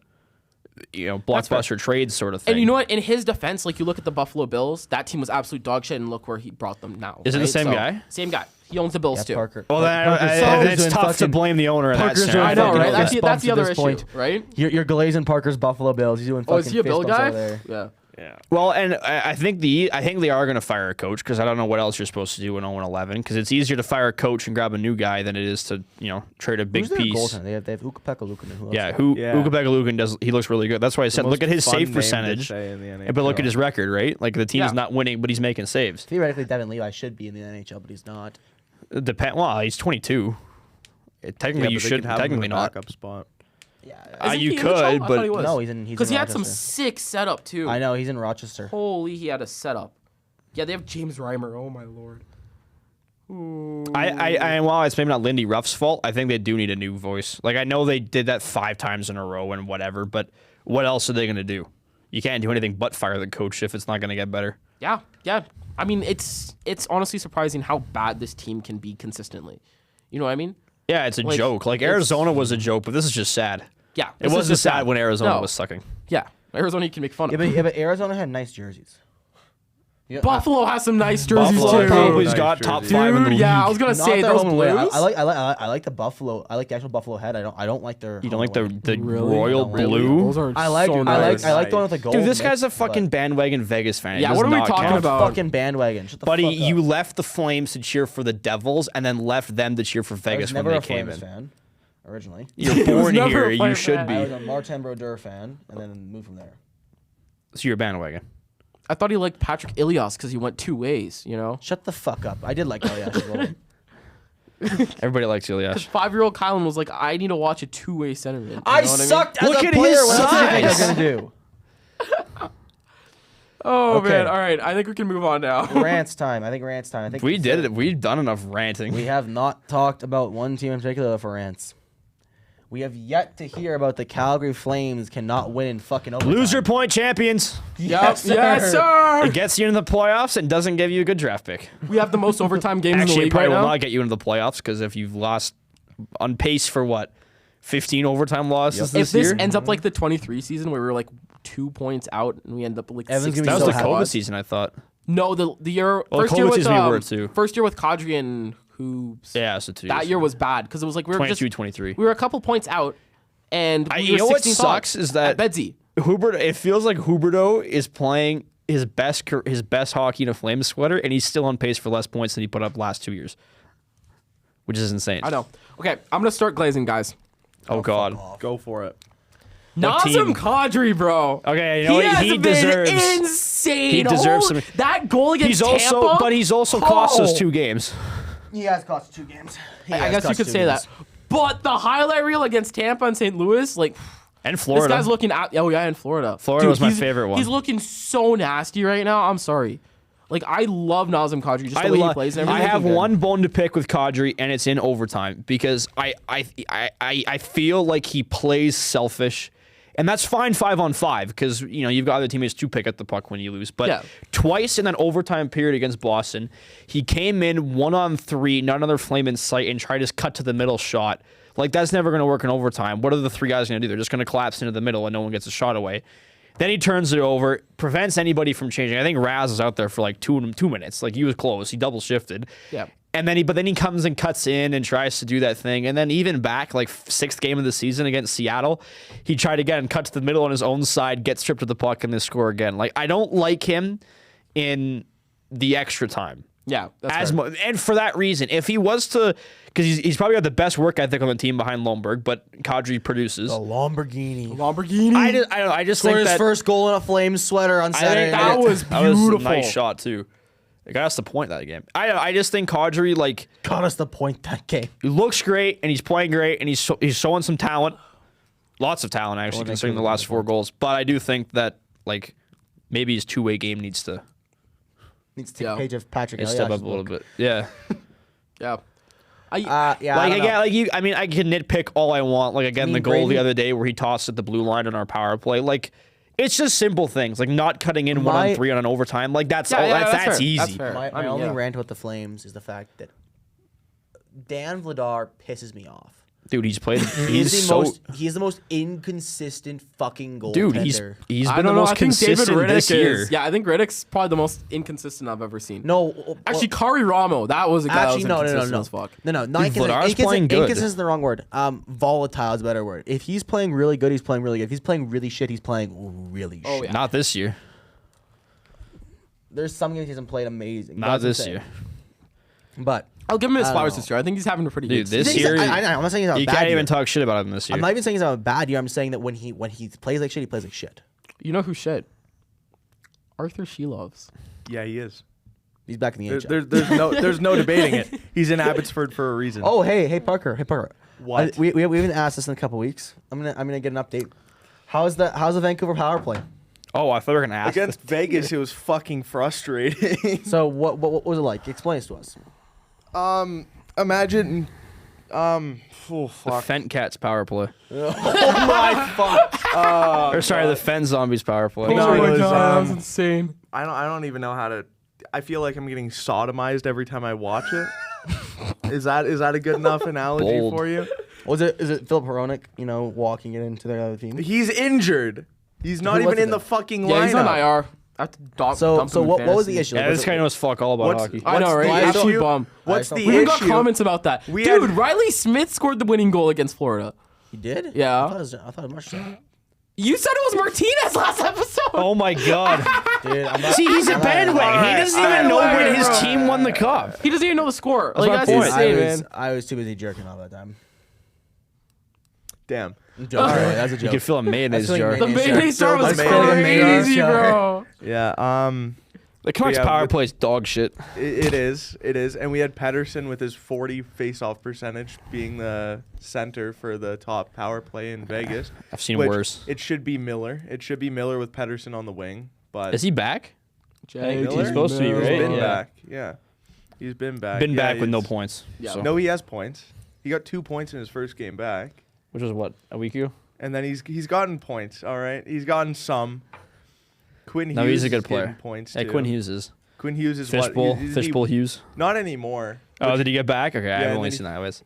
blockbuster trades sort of thing. And you know what? In his defense, like you look at the Buffalo Bills, that team was absolute dog shit, and look where he brought them now. Is it the right? same guy? Same guy. He owns the Bills Yeah, too. Parker. Well, Parker's it's doing tough to fucking- blame the owner in that Parker's scenario. doing I know, fucking right? That's fist the bumps at other this issue, point. right? You're glazing Parker's Buffalo Bills. He's doing fucking Oh, is he a fist Bill bumps guy? over there. Yeah. Yeah. Well, and I think they are going to fire a coach because I don't know what else you're supposed to do in 0-11 because it's easier to fire a coach and grab a new guy than it is to trade a big Who's their piece. goaltender? They have Ukko-Pekka Luukkonen. Who else? Yeah, Yeah. Ukko-Pekka does. He looks really good. That's why I said look at his Most fun save name to percentage. say in the But look NHL. at his record, right? Like the team is Yeah. not winning, but he's making saves. Theoretically, Devin Levi should be in the NHL, but he's not. Well, he's 22. Technically, Yeah, you but they should. could have him in Technically the not. backup spot. Yeah. Isn't you he in the could, show? I but- thought he was. No, he's in Because he had some Rochester. sick setup too. I know he's in Rochester. Holy, he had a setup. Yeah, they have James Reimer. Oh my lord. While it's maybe not Lindy Ruff's fault, I think they do need a new voice. Like I know they did that 5 times in a row and whatever, but what else are they going to do? You can't do anything but fire the coach if it's not going to get better. Yeah, yeah. I mean, it's honestly surprising how bad this team can be consistently. You know what I mean? Yeah, it's a Like, joke. Like it's- Arizona was a joke, but this is just sad. Yeah. It this is wasn't just sad when Arizona No. was sucking. Yeah, Arizona you can make fun Yeah, of. but Arizona had nice jerseys. Yeah, Buffalo has some nice jerseys Buffalo too. probably's Nice got top jersey. 5 in the Dude, league. yeah, I was gonna not say their those home and away. blues. I like the Buffalo. I like the actual Buffalo head. I don't like their. You don't home like and the away. royal blue? Those are I like so I nice. like the one with the gold. Dude, this mix, guy's a fucking but- bandwagon Vegas fan. He Yeah, does what are we not talking care. about? fucking bandwagon. Shut the Buddy, fuck up. you left the Flames to cheer for the Devils and then left them to cheer for I Vegas was when never they a came Flames in. fan originally. You're was born never here. a You Flames should fan. I was be. a Martin Brodeur fan, and then moved from there. So you're a bandwagon. I thought he liked Patrick Ilias because he went 2 ways. You know, Shut the fuck up. I did like Elias as well. Everybody likes Ilyas. 5-year-old Kylan was like, I need to watch a 2-way centerman. You know I what mean? sucked as Look a at player. his What else do you think I was size. gonna do? Oh Okay. man! All right, I think we can move on now. Rants time. I think rants time. I think We did it. We've done enough ranting. We have not talked about one team in particular for rants. We have yet to hear about the Calgary Flames cannot win in fucking overtime. Loser point champions. Yes, yes, sir. It gets you into the playoffs and doesn't give you a good draft pick. We have the most overtime games in the Actually, it league probably right will now. not get you into the playoffs because if you've lost on pace for what, 15 overtime losses If this this year? ends up like the 23 season where we were like 2 points out and we end up like Evan's 16 gonna That be was so the happy. COVID season, I thought. No, the year Well, first COVID year with season we were too. first year with Kadri and Hoops. Yeah, so 2 That years. year was bad because it was like we were 22, just 23. we were a couple points out and we You were know what 16 sucks points is that at Bedsy. Huberto, it feels like Huberto is playing his best hockey in a Flames sweater, and he's still on pace for less points than he put up last 2 years. which is insane. I know. Okay, I'm gonna start glazing, guys. Oh God. Go for it. What team? Nazem Kadri, bro. Okay, you know what? has He been deserves. insane. He deserves Oh, some. that goal against Tampa. He's also cost us Oh. 2 games. He has cost 2 games. I guess you could say that. But the highlight reel against Tampa and St. Louis, like And Florida. this guy's looking at. Oh yeah, in Florida. Florida was my he's- favorite one. He's looking so nasty right now. I'm sorry. Like I love Nazem Kadri, just the way he plays. And I everything. have Good. one bone to pick with Kadri, and it's in overtime because I feel like he plays selfish, and that's fine 5-on-5 because you've got other teammates to pick at the puck when you lose. But Yeah. twice in that overtime period against Boston, he came in 1-on-3, not another flame in sight, and tried his cut to the middle shot. Like that's never going to work in overtime. What are the 3 guys going to do? They're just going to collapse into the middle, and no one gets a shot away. Then he turns it over, prevents anybody from changing. I think Raz was out there for like 2 minutes. Like he was close. He double shifted. Yeah. And then he comes and cuts in and tries to do that thing. And then even back like 6th game of the season against Seattle, he tried again, cut to the middle on his own side, gets stripped of the puck, and then score again. Like I don't like him in the extra time. Yeah, that's fair. And for that reason, if he was to, because he's probably got the best work ethic on the team behind Lomberg, but Kadri produces. A Lamborghini. I just Scored think his that first goal in a Flames sweater on I Saturday think night. that was that was a beautiful. nice shot too. It got us the point that game. I just think Kadri like Got us the point that game. he looks great and he's playing great and he's showing some talent, lots of talent actually considering the last 4 goals. But I do think that like maybe his 2-way game needs to Needs to take a page of Patrick step Eliash's up a little book. bit. Yeah. Yeah. Yeah, Like I don't know. I mean, I can nitpick all I want. Like again, the goal the Brady- other day where he tossed at the blue line on our power play. Like, it's just simple things, like not cutting in 1-on-3 on an overtime. Like that's that's fair. easy. That's fair. My I mean, only yeah. rant about the Flames is the fact that Dan Vladar pisses me off. Dude, he's played. He's the most inconsistent fucking goaltender. Dude, he's been I the don't know. most I think David consistent Riddick this year. is. Yeah, I think Riddick's probably the most inconsistent I've ever seen. no. Actually, Kari Ramo, that was a guy Actually, that no, was no, inconsistent no, as fuck. no. Not Vladar's playing good. Inconsistent is the wrong word. Volatile is a better word. If he's playing really good, he's playing really good. If he's playing really shit, he's playing really shit. yeah. Not this year. There's some games he hasn't played amazing. Not That's this insane. year. But I'll give him his I don't flowers know. this year. I think he's having a pretty Dude, good this season. year I'm not saying he's having you a bad can't year. even talk shit about him this year. I'm not even saying he's having a bad year. I'm saying that when he plays like shit, he plays like shit. You know who shit? Arthur Sheloves. Yeah, he is. He's back in the NHL. There's no debating it. He's in Abbotsford for a reason. Oh, hey, Parker. What? We haven't asked this in a couple weeks. I'm gonna get an update. How's the Vancouver power play? Oh, I thought we were gonna ask. Against Vegas, it was fucking frustrating. So what was it like? Explain this to us. Imagine, oh the fuck. Fent Cats power play. Oh my fuck! Or sorry, the Fen Zombies power play. No, oh my it was, god, that was um, insane. I don't even know how to. I feel like I'm getting sodomized every time I watch it. Is that a good enough analogy Bold. for you? Is it Philip Hronik? Walking it into their other team. He's injured. He's not Who even was it in the then? fucking Yeah, he's on lineup. IR. I have to dump So him in what was the fantasy. issue? Yeah, Was this it- guy knows fuck all about hockey. I know, right? the Absolute issue? bum. What's the We even got issue? comments about that. We Dude, had- Riley Smith scored the winning goal against Florida. He did? Yeah. I thought it was much. You said it was Martinez last episode. Oh my god. Dude, I'm not, See, he's a bandwagon. He doesn't even know when his team won the cup. He doesn't even know the score. my That's point. insane, man. I was too busy jerking off that time. Damn. Joke, really, that's a You joke. can feel a mayonnaise That's jar. feeling The mayonnaise jar was Mayonnaise jar. crazy, Mayonnaise bro. Yeah. The Canucks Yeah, power but- play is dog shit. It is, and we had Pedersen with his 40 face-off percentage being the center for the top power play in Vegas. I've seen which worse. It should be Miller. It should be Miller with Pedersen on the wing. But Is he back? Miller? He's supposed to be, He's right? been Yeah. back. Yeah, he's been back. Been Yeah, back with no he's- points. Yeah. So. No, he has points. He got 2 points in his first game back, Which was what, a week ago? and then he's gotten points. All right, he's gotten some. Quinn Hughes. No, he's a good is getting player. Points Hey, too. Quinn Hughes is. Quinn Hughes is Fishbowl. what? Isn't he- Fishbowl Hughes. Not anymore. Oh, did he get back? Okay, Yeah, I've and only then seen the highlights.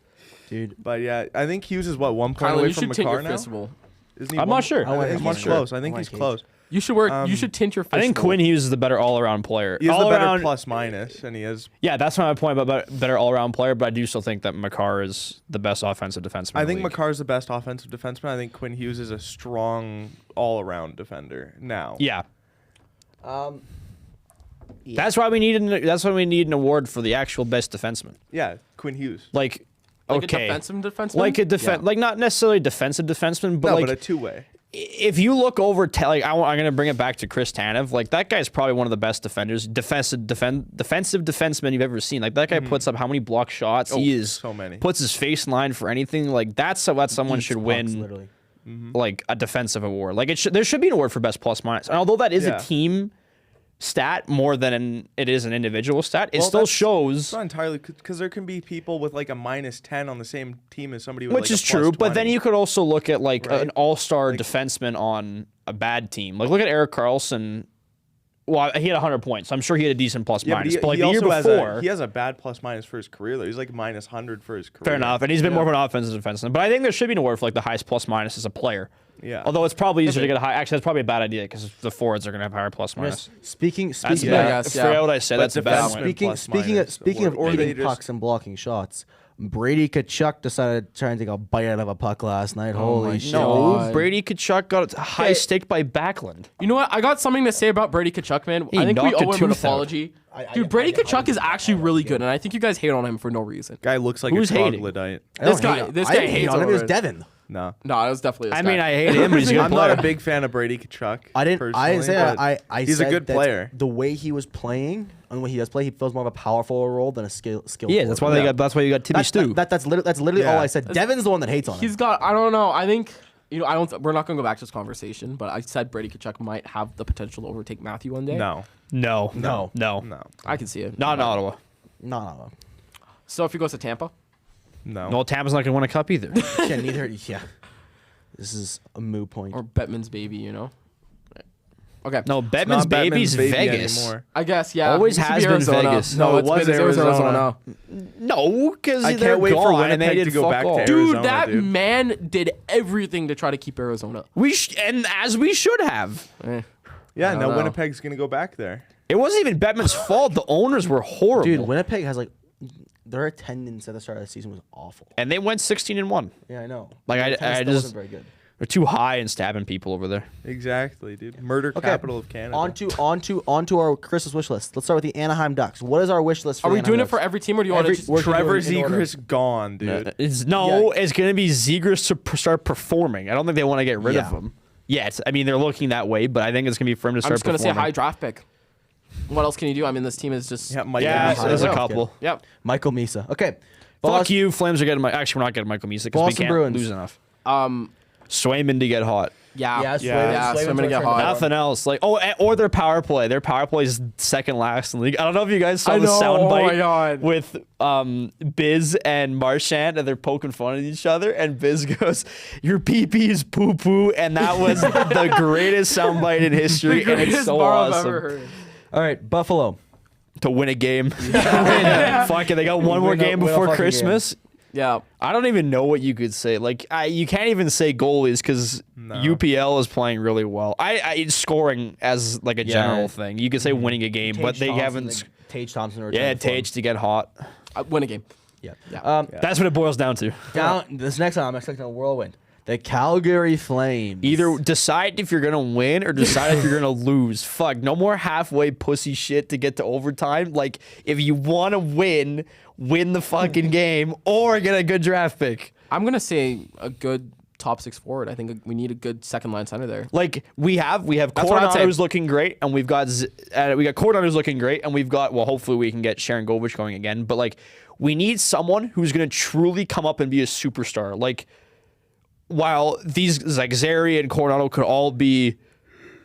Dude, But yeah, I think Hughes is what 1 point Kylan, away you from should tint your McCarr now. festival. Isn't he I'm one- not sure. I think I'm not he's sure. close. I think he's Cage. close. You should wear. You should tint your I festival. think Quinn Hughes is the better all-around player. He has the all better around, plus minus, and he has. Yeah, that's my point about better all-around player, but I do still think that McCarr is the best offensive defenseman. I in the think league. McCarr's the best offensive defenseman. I think Quinn Hughes is a strong all-around defender now. Yeah. yeah. That's why we need an award for the actual best defenseman. Yeah, Quinn Hughes. Like Like Okay. a defensive defenseman? like not necessarily a defensive defenseman, but No, like but a two-way. if you look over, like I'm gonna bring it back to Chris Tanev. Like that guy's probably one of the best defenders, defensive defenseman you've ever seen. Like that guy puts up how many block shots? He is so many. puts his face in line for anything. Like that's what someone should Pucks, win. literally. Like a defensive award. Like there should be an award for best plus minus. And although that is Yeah. a team stat more than it is an individual stat, it Well, still that's- shows. It's not entirely because there can be people with like a -10 on the same team as somebody with Which like is a plus true, but then 20. you could also look at like Right. an all-star defenseman on a bad team. Like look at Erik Karlsson. Well, he had 100 points. I'm sure he had a decent plus minus. But like the year before, he has a bad plus-minus for his career though. He's like -100 for his career. fair enough, and he's been more of an offensive defenseman. But I think there should be an award for like the highest plus minus as a player. Yeah. Although it's probably easier to get a high. Actually, that's probably a bad idea because the forwards are going to have higher plus minus. Speaking That's speaking Yeah, I of, guess, I forget what I said. But That's a bad defenseman- one. speaking plus speaking of minus speaking of award. Or they hitting just- pucks and blocking shots, Brady Kachuk decided to try and take a bite out of a puck last night. Holy shit! No, God. Brady Kachuk got a high stick by Backlund. You know what? I got something to say about Brady Kachuk, man. He I think we knocked a owe him an tooth out. apology. Dude, Brady Kachuk is actually really good, and I think you guys hate on him for no reason. Guy looks like Who's a hating? troglodyte. I don't This guy- hate on- this I guy didn't hate hates on him. It was on- Devin. No. No, it was definitely this I guy. mean, I hate him, but he's a good I'm player. not a big fan of Brady Kachuk. I didn't say that. personally, I he's a said good that player. The way he was playing and when he does play, he feels more of a powerful role than a skill. Yeah, that's why they got. That's why you got Timmy Stu. That's literally all Yeah. I said. Devin's the one that hates on him. He's got. I don't know. I think I don't. We're not gonna go back to this conversation, but I said Brady Kachuk might have the potential to overtake Matthew one day. No. No, No. no, No. I can see it. not in Ottawa. No. So if he goes to Tampa, No. No, Tampa's not going to win a cup either. Yeah, neither. Yeah. This is a moot point. or Bettman's baby, you know. Okay. No, Not Bettman's baby's baby Vegas. anymore. I guess yeah. Always It used to has be been Arizona. Vegas. No, No, it's it was been Arizona. No, because I they're can't wait for gone and they Winnipeg did to go fuck back to all. Arizona. Dude, that dude. man did everything to try to keep Arizona. And as we should have. Yeah, don't now know. Winnipeg's gonna go back there. It wasn't even Bettman's fault. The owners were horrible. Dude, Winnipeg has like their attendance at the start of the season was awful. And they went 16-1. Yeah, I know. Like, Their I attendance still just- wasn't very good. They're too high and stabbing people over there. Exactly, dude. Murder Okay. capital of Canada. On to our Christmas wish list. Let's start with the Anaheim Ducks. What is our wish list for Are the we doing Anaheim it for Ducks? every team, or do you want to Every- just? we're- Trevor in order. Zegras gone, dude. It's Yeah. it's going to be Zegras to start performing. I don't think they want to get rid of Yeah. him. Yeah, I mean, they're looking that way, but I think it's going to be for him to I'm start just gonna say performing. high draft pick. What else can you do? I mean, this team is just. Yeah, Mike Yeah, Misa. there's a Yeah. couple. Yep. Michael Misa. Okay. Fuck you, Flames are getting actually, we're not getting Michael Misa because we Boston can't Bruins. lose enough. Um. Swayman to get hot. Yeah. Yeah, Yeah. So I'm gonna get hot. Nothing else. Like or their power play. Their power play is second last in the league. I don't know if you guys saw I the know, sound oh bite my God. with Biz and Marchand, and they're poking fun at each other. And Biz goes, "Your PP is poo poo," and that was the greatest sound bite in history. And it's Greatest so bar I've awesome ever heard. All right, Buffalo. to win a game. Fuck it, they got one more Win a- game win a before fucking Christmas. Yeah. I don't even know what you could say. Like, you can't even say goalies because UPL is playing really well. I scoring as like a general thing. You could say winning a game, but they haven't. Tage Thompson. Yeah, Tage to get hot. Win a game. Yeah. Yeah. That's what it boils down to. Down. This next time, I'm expecting a whirlwind. The Calgary Flames. Either decide if you're gonna win or decide if you're gonna lose. Fuck, no more halfway pussy shit to get to overtime. Like, if you want to win the fucking game or get a good draft pick. I'm gonna say a good top six forward. I think we need a good second line center there. Like we have what I'd say. Coronado's looking great, and we got Coronado's looking great, and we've got hopefully we can get Sharon Govich going again. But like we need someone who's gonna truly come up and be a superstar. Like while these like Zary and Coronado could all be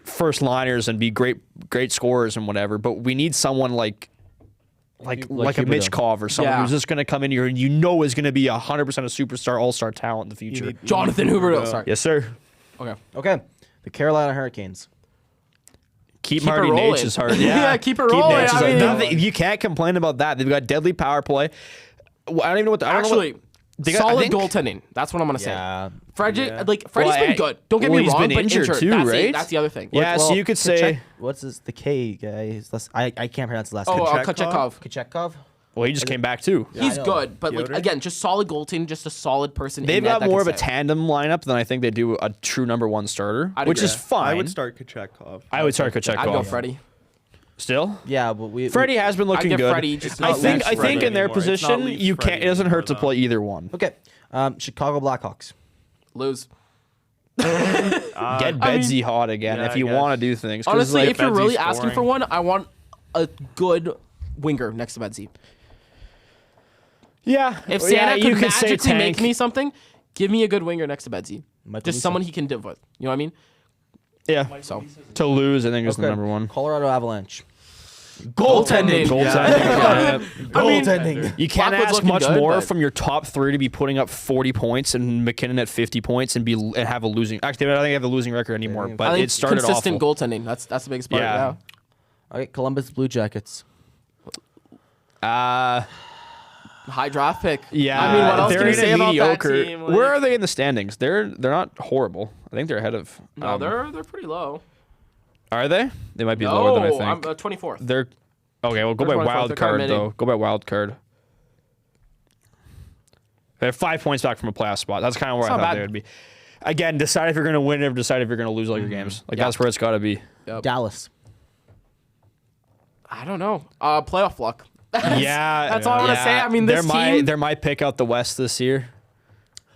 first liners and be great scorers and whatever, but we need someone like a Huberdeau. Mitch Kov or someone Yeah. who's just gonna come in here and is going to be 100% a superstar, all-star talent in the future. Jonathan Huberdeau. Sorry. Yes, sir. Okay. Okay. The Carolina Hurricanes. Keep Keep it Marty rolling. Nate's hard. Yeah, keep it rolling. Nate's I hard. mean- Nothing- you can't complain about that. They've got deadly power play. Well, I don't even know what. I don't know Actually, what, they got- I solid think- goaltending. That's what I'm gonna say. Yeah. Freddie, Yeah. like Freddie's Well, been and- good. Don't get well, me he's wrong, been but injured injured. too, that's right? That's the other thing. Yeah, so you could say. What's the K guy? His last, I can't pronounce his last Oh, name. Kachekov. Kachekov? Well, he just came back too. He's I know. good, but like Piotr? again, just solid goaltending, just a solid person. in They've net got that more can of a save. tandem lineup than I think they do a true number one starter, I'd which agree. is fine. I would start Kachekov. I would start Kochekov. I'd go Freddie. Still, Yeah, but Freddie has been looking give good. Freddie just I not think Leafs in their anymore. It's not position, Leafs you can't. Freddie It doesn't hurt to anymore, play either one. Okay. Chicago Blackhawks. Lose. Get Bedsy hot again yeah, if I you guess. want to do things. 'Cause, Honestly, like, if you're Bedsy really asking scoring. for one, I want a good winger next to Bedsy. yeah, If yeah, Santa you could could say magically make tank. me something, give me a good winger next to Bedsy. Michael Just Lisa. someone he can live with. You know what I mean? Yeah, So to lose, I think is the Okay. number one. Colorado Avalanche. goaltending. Goaltending. Goaltending. You can't Blackwood's ask looking much good, more but- from your top three to be putting up 40 points and McKinnon at 50 points and have a losing. Actually, I don't think they have a losing record anymore. Yeah. But I think it started consistent awful. goaltending. That's the biggest part. Yeah. Okay, Columbus Blue Jackets. Uh, High draft pick. yeah. I mean, what else they're can you in a say about mediocre. that team? Like- Where are they in the standings? They're not horrible. I think they're ahead of. No, they're pretty low. Are they? They might be lower than I No, think. I'm 24th. They're okay. Well, go They're by 24th, wild they're card kinda though. Go by wild card. They're 5 points back from a playoff spot. That's kind of where It's I not thought bad. they would be. Again, decide if you're going to win or decide if you're going to lose all your games. Like Yeah. that's where it's got to be. Yep. Dallas. I don't know. Playoff luck. Yeah, That's all I wanna say. I mean, this team- they're my pick out the West this year.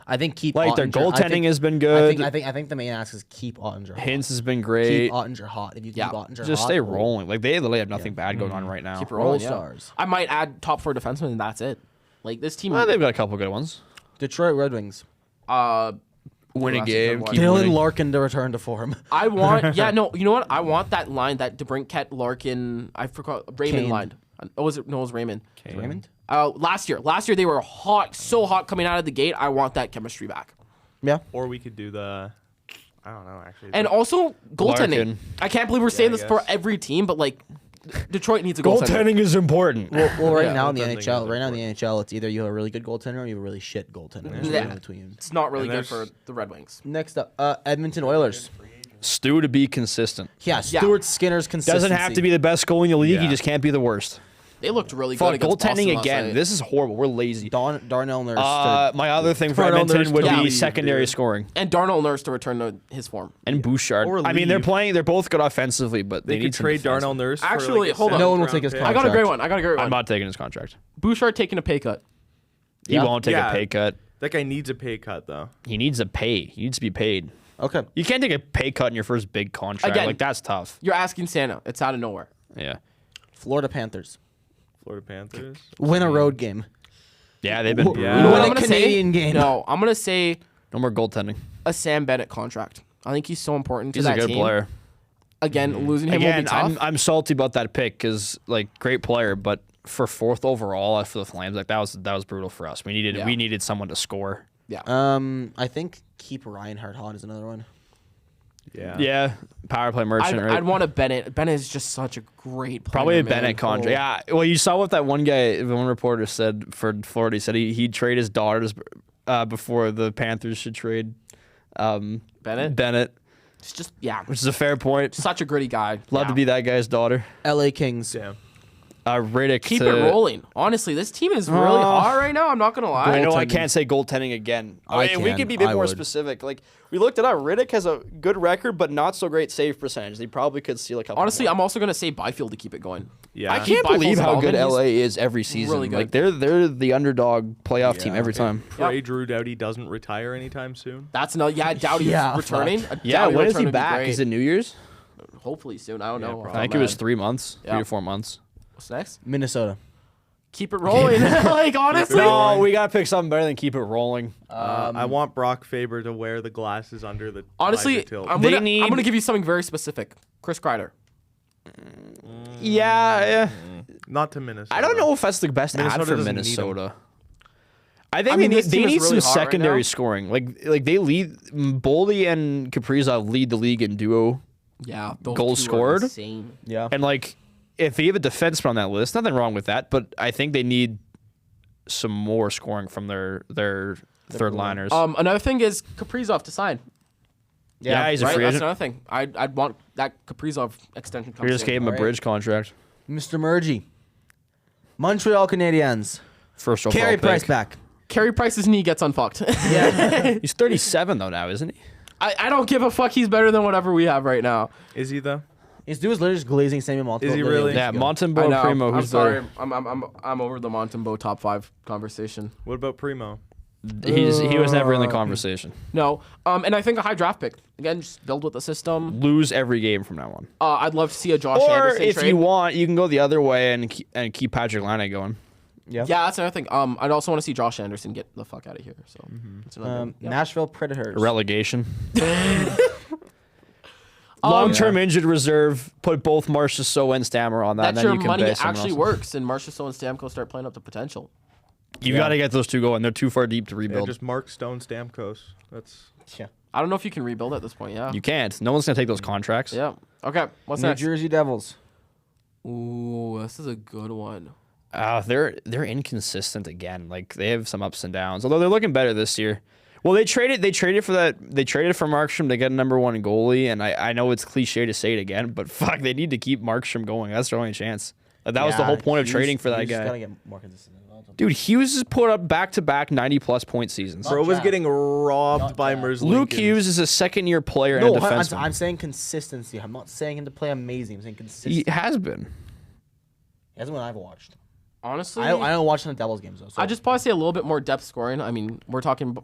I think keep Like their Ottinger. goaltending has been good. I think the main ask is keep Ottinger hot. Hintz has been Keep great. Ottinger hot. If you keep Yeah. Ottinger Just hot, stay oh, rolling. Like they literally have nothing bad going on right now. Keep it Roll rolling. Yeah. stars. I might add top 4 defensemen, and that's it. Like this team. Well, they've got a couple good ones. Detroit Red Wings. Win a that's a game. good one. Keep Dylan winning. Larkin to return to form. I want. Yeah, no. You know what? I want that line that DeBrincat, Larkin. I forgot Raymond Kane. line. Oh, was it? No, it was Raymond. Raymond. Last year they were hot, so hot coming out of the gate. I want that chemistry back. Yeah. Or we could do the, I don't know actually. And also goaltending. Larkin. I can't believe we're saying I this for guess. every team, but like Detroit needs a goaltender. Goaltending is important. Well, right Yeah. now in the Goaltending NHL, is right now in the NHL, it's either you have a really good goaltender or you have a really shit goaltender. There's Yeah. no in between. It's not really And good for there's- the Red Wings. Next up, Edmonton Oilers. Stu to be consistent. Yeah, Stuart Skinner's consistency. Doesn't have to be the best goal in the league. Yeah. He just can't be the worst. They looked really good Fuck, against Boston goaltending last again. night. This is horrible. We're lazy. Darnell Nurse. My other thing for Darnell Edmonton Nurse would to be leave, secondary dude. scoring. And Darnell Nurse to return to his form. And Bouchard. Or I mean, they're leave. playing. They're both good offensively, but they they could need some trade defense. Darnell Nurse. Actually, for like a hold on. No one will 7th take his round pick. I got a great Contract. one. I'm not taking his contract. Bouchard taking a pay cut. He Yeah. won't take a pay cut. That guy needs a pay cut though. He needs a pay. He needs to be paid. Okay. You can't take a pay cut in your first big contract. Again. Like that's tough. You're asking Santa. It's out of nowhere. Yeah. Florida Panthers. Florida Panthers. Win a road game. Yeah, they've been. Yeah. You know what Win I'm a gonna Canadian say? game. No, I'm gonna say No more goaltending. a Sam Bennett contract. I think he's so important to He's a that good team. player. Again, losing him will be Again, tough. I'm salty about that pick because like great player, but for 4th overall for the Flames, like that was brutal for us. We needed someone to score. I think keep Reinhardt hot is another one. Yeah. Yeah, power play merchant. right? I'd want a Bennett. Bennett is just such a great player. Probably a man. Bennett contract. Oh. Yeah. Well, you saw what that one guy, one reporter said for Florida. He said he'd trade his daughters before the Panthers should trade Bennett, It's just which is a fair point. such a gritty guy. Love to be that guy's daughter. LA Kings. Damn. Riddick. Keep it rolling. Honestly, this team is really hot right now. I'm not gonna lie. I know I Goaltending. can't say goaltending again. I We can. could be a bit I more would. specific. Like we looked it up. Riddick has a good record, but not so great save percentage. They probably could steal a couple. Honestly, more. I'm also gonna say Byfield to keep it going. Yeah. I keep can't believe Byfield's how good development. LA is every season. really good. Like they're the underdog playoff team every time. Pray Drew Doughty doesn't retire anytime soon. That's no. Yeah, Doughty's Yeah, returning. Yeah, Doughty when is return he would be back? great. Is it New Year's? Hopefully soon. I don't know. I think it was 3 months, Yeah. 3 to 4 months. What's next? Minnesota. Keep it rolling. Like honestly. No, we gotta pick something better than keep it rolling. I want Brock Faber to wear the glasses under the Honestly, visor tilt. I'm They gonna, need- I'm gonna give you something very specific. Chris Kreider. Yeah. Not to Minnesota. I don't know if that's the best Minnesota ad for doesn't need him. Minnesota. I think I mean, they this need, team they is need really some hot right secondary now. scoring. Like they lead. Boldy and Kaprizov lead the league in duo, Yeah. Those Goals two are scored? Insane. Yeah. and like if you have a defenseman on that list, nothing wrong with that. But I think they need some more scoring from their third liners. Another thing is Kaprizov to sign. yeah, he's a Right. free That's agent. another thing. I'd want that Kaprizov extension. We comes just in. gave him a Alright. bridge contract. Mr. Murgy. Montreal Canadiens. First overall Carey pick. Price back. Carey Price's knee gets unfucked. He's 37 though now, isn't he? I don't give a fuck. He's better than whatever we have right now. Is he though? His dude is literally just glazing Samuel Montembeau. Is he literally really? a Yeah, week ago. Montembeau I and know. Primo. I'm Who's sorry. better? I'm over the Montembeau top 5 conversation. What about Primo? He was never in the conversation. No. And I think a high draft pick. Again, just build with the system. Lose every game from now on. I'd love to see a Josh Or Anderson if trade. you want, you can go the other way and keep Patrick Laine going. Yeah. Yeah, that's another thing. I'd also want to see Josh Anderson get the fuck out of here. So that's another, yeah. Nashville Predators. Relegation. Long-term injured reserve. Put both Marchessault and Stammer on that. and That's then your you can money pay someone actually else. works, and Marchessault and Stamkos start playing up the potential. You got to get those two going. They're too far deep to Yeah, rebuild. just Mark Stone Stamkos. That's Yeah. I don't know if you can rebuild at this point. Yeah. You can't. No one's gonna take those contracts. Yeah. Okay. What's New next? Jersey Devils. Ooh, this is a good one. They're inconsistent again. Like they have some ups and downs. Although they're looking better this year. Well, they traded for Markstrom to get a #1 goalie, and I know it's cliche to say it again, but fuck, they need to keep Markstrom going. That's their only chance. Like, that was the whole point of trading for that Hughes guy. Gotta get more consistent. Dude, Hughes has put up back-to-back 90-plus point seasons. bro was Jack. getting robbed by Jack. Merz. Luke Hughes is a second-year player and No, a defenseman. I'm saying consistency. I'm not saying him to play amazing. I'm saying He consistency. has been. He hasn't been I've watched. Honestly, I don't watch the Devils games though. So. I just probably say a little bit more depth scoring. I mean, we're talking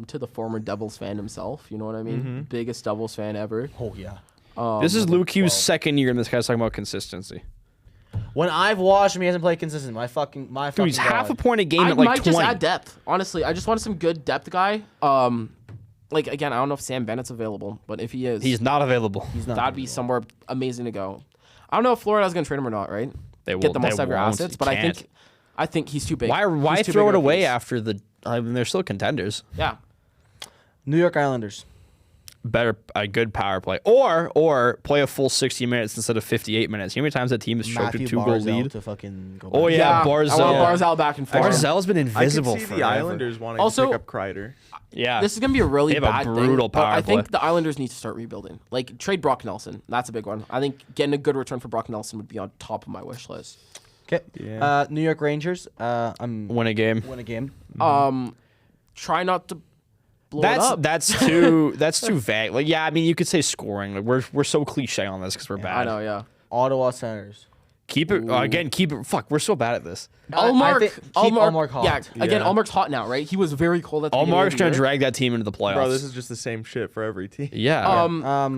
to the former Devils fan himself. You know what I mean? Biggest Devils fan ever. Oh yeah. This is Luke Hughes' 12. second year, and this guy's talking about consistency. When I've watched him, he hasn't played consistent. My fucking Dude, he's half a point a game I at like might 20. just add depth. Honestly, I just wanted some good depth guy. Like again, I don't know if Sam Bennett's available, but if he is, He's not available. He's not. that'd be somewhere amazing to go. I don't know if Florida's gonna trade him or not. Right? They Get the won't- most they out of your won't. assets, You but can't. I think he's too big. Why He's too throw big it of a away piece. after the? I mean, they're still contenders. Yeah. New York Islanders. Better a good power play, or play a full 60 minutes instead of 58 minutes. You know how many times that team has choked a Matthew 2-goal Barzal lead? to fucking go. Oh back. yeah, I want Barzal. Barzal back and forth. Barzal's been I could invisible see the forever. Islanders wanting Also- to pick up Kreider. Yeah, This is gonna be a really They have a bad brutal thing. But power I think play. the Islanders need to start rebuilding. Like trade Brock Nelson. That's a big one. I think getting a good return for Brock Nelson would be on top of my wish list. Okay. Yeah. New York Rangers. I'm win a game. win a game. Try not to blow it up. That's too vague. Like yeah, I mean you could say scoring. Like we're so cliche on this because we're bad. I know, yeah. Ottawa Senators. Keep it again. Keep it. Fuck, we're so bad at this. Allmark, keep Allmark hot. Yeah, again, Yeah. Allmark's hot now, right? He was very cold at the beginning Allmark's of the gonna year. drag that team into the playoffs. Bro, this is just the same shit for every team. yeah.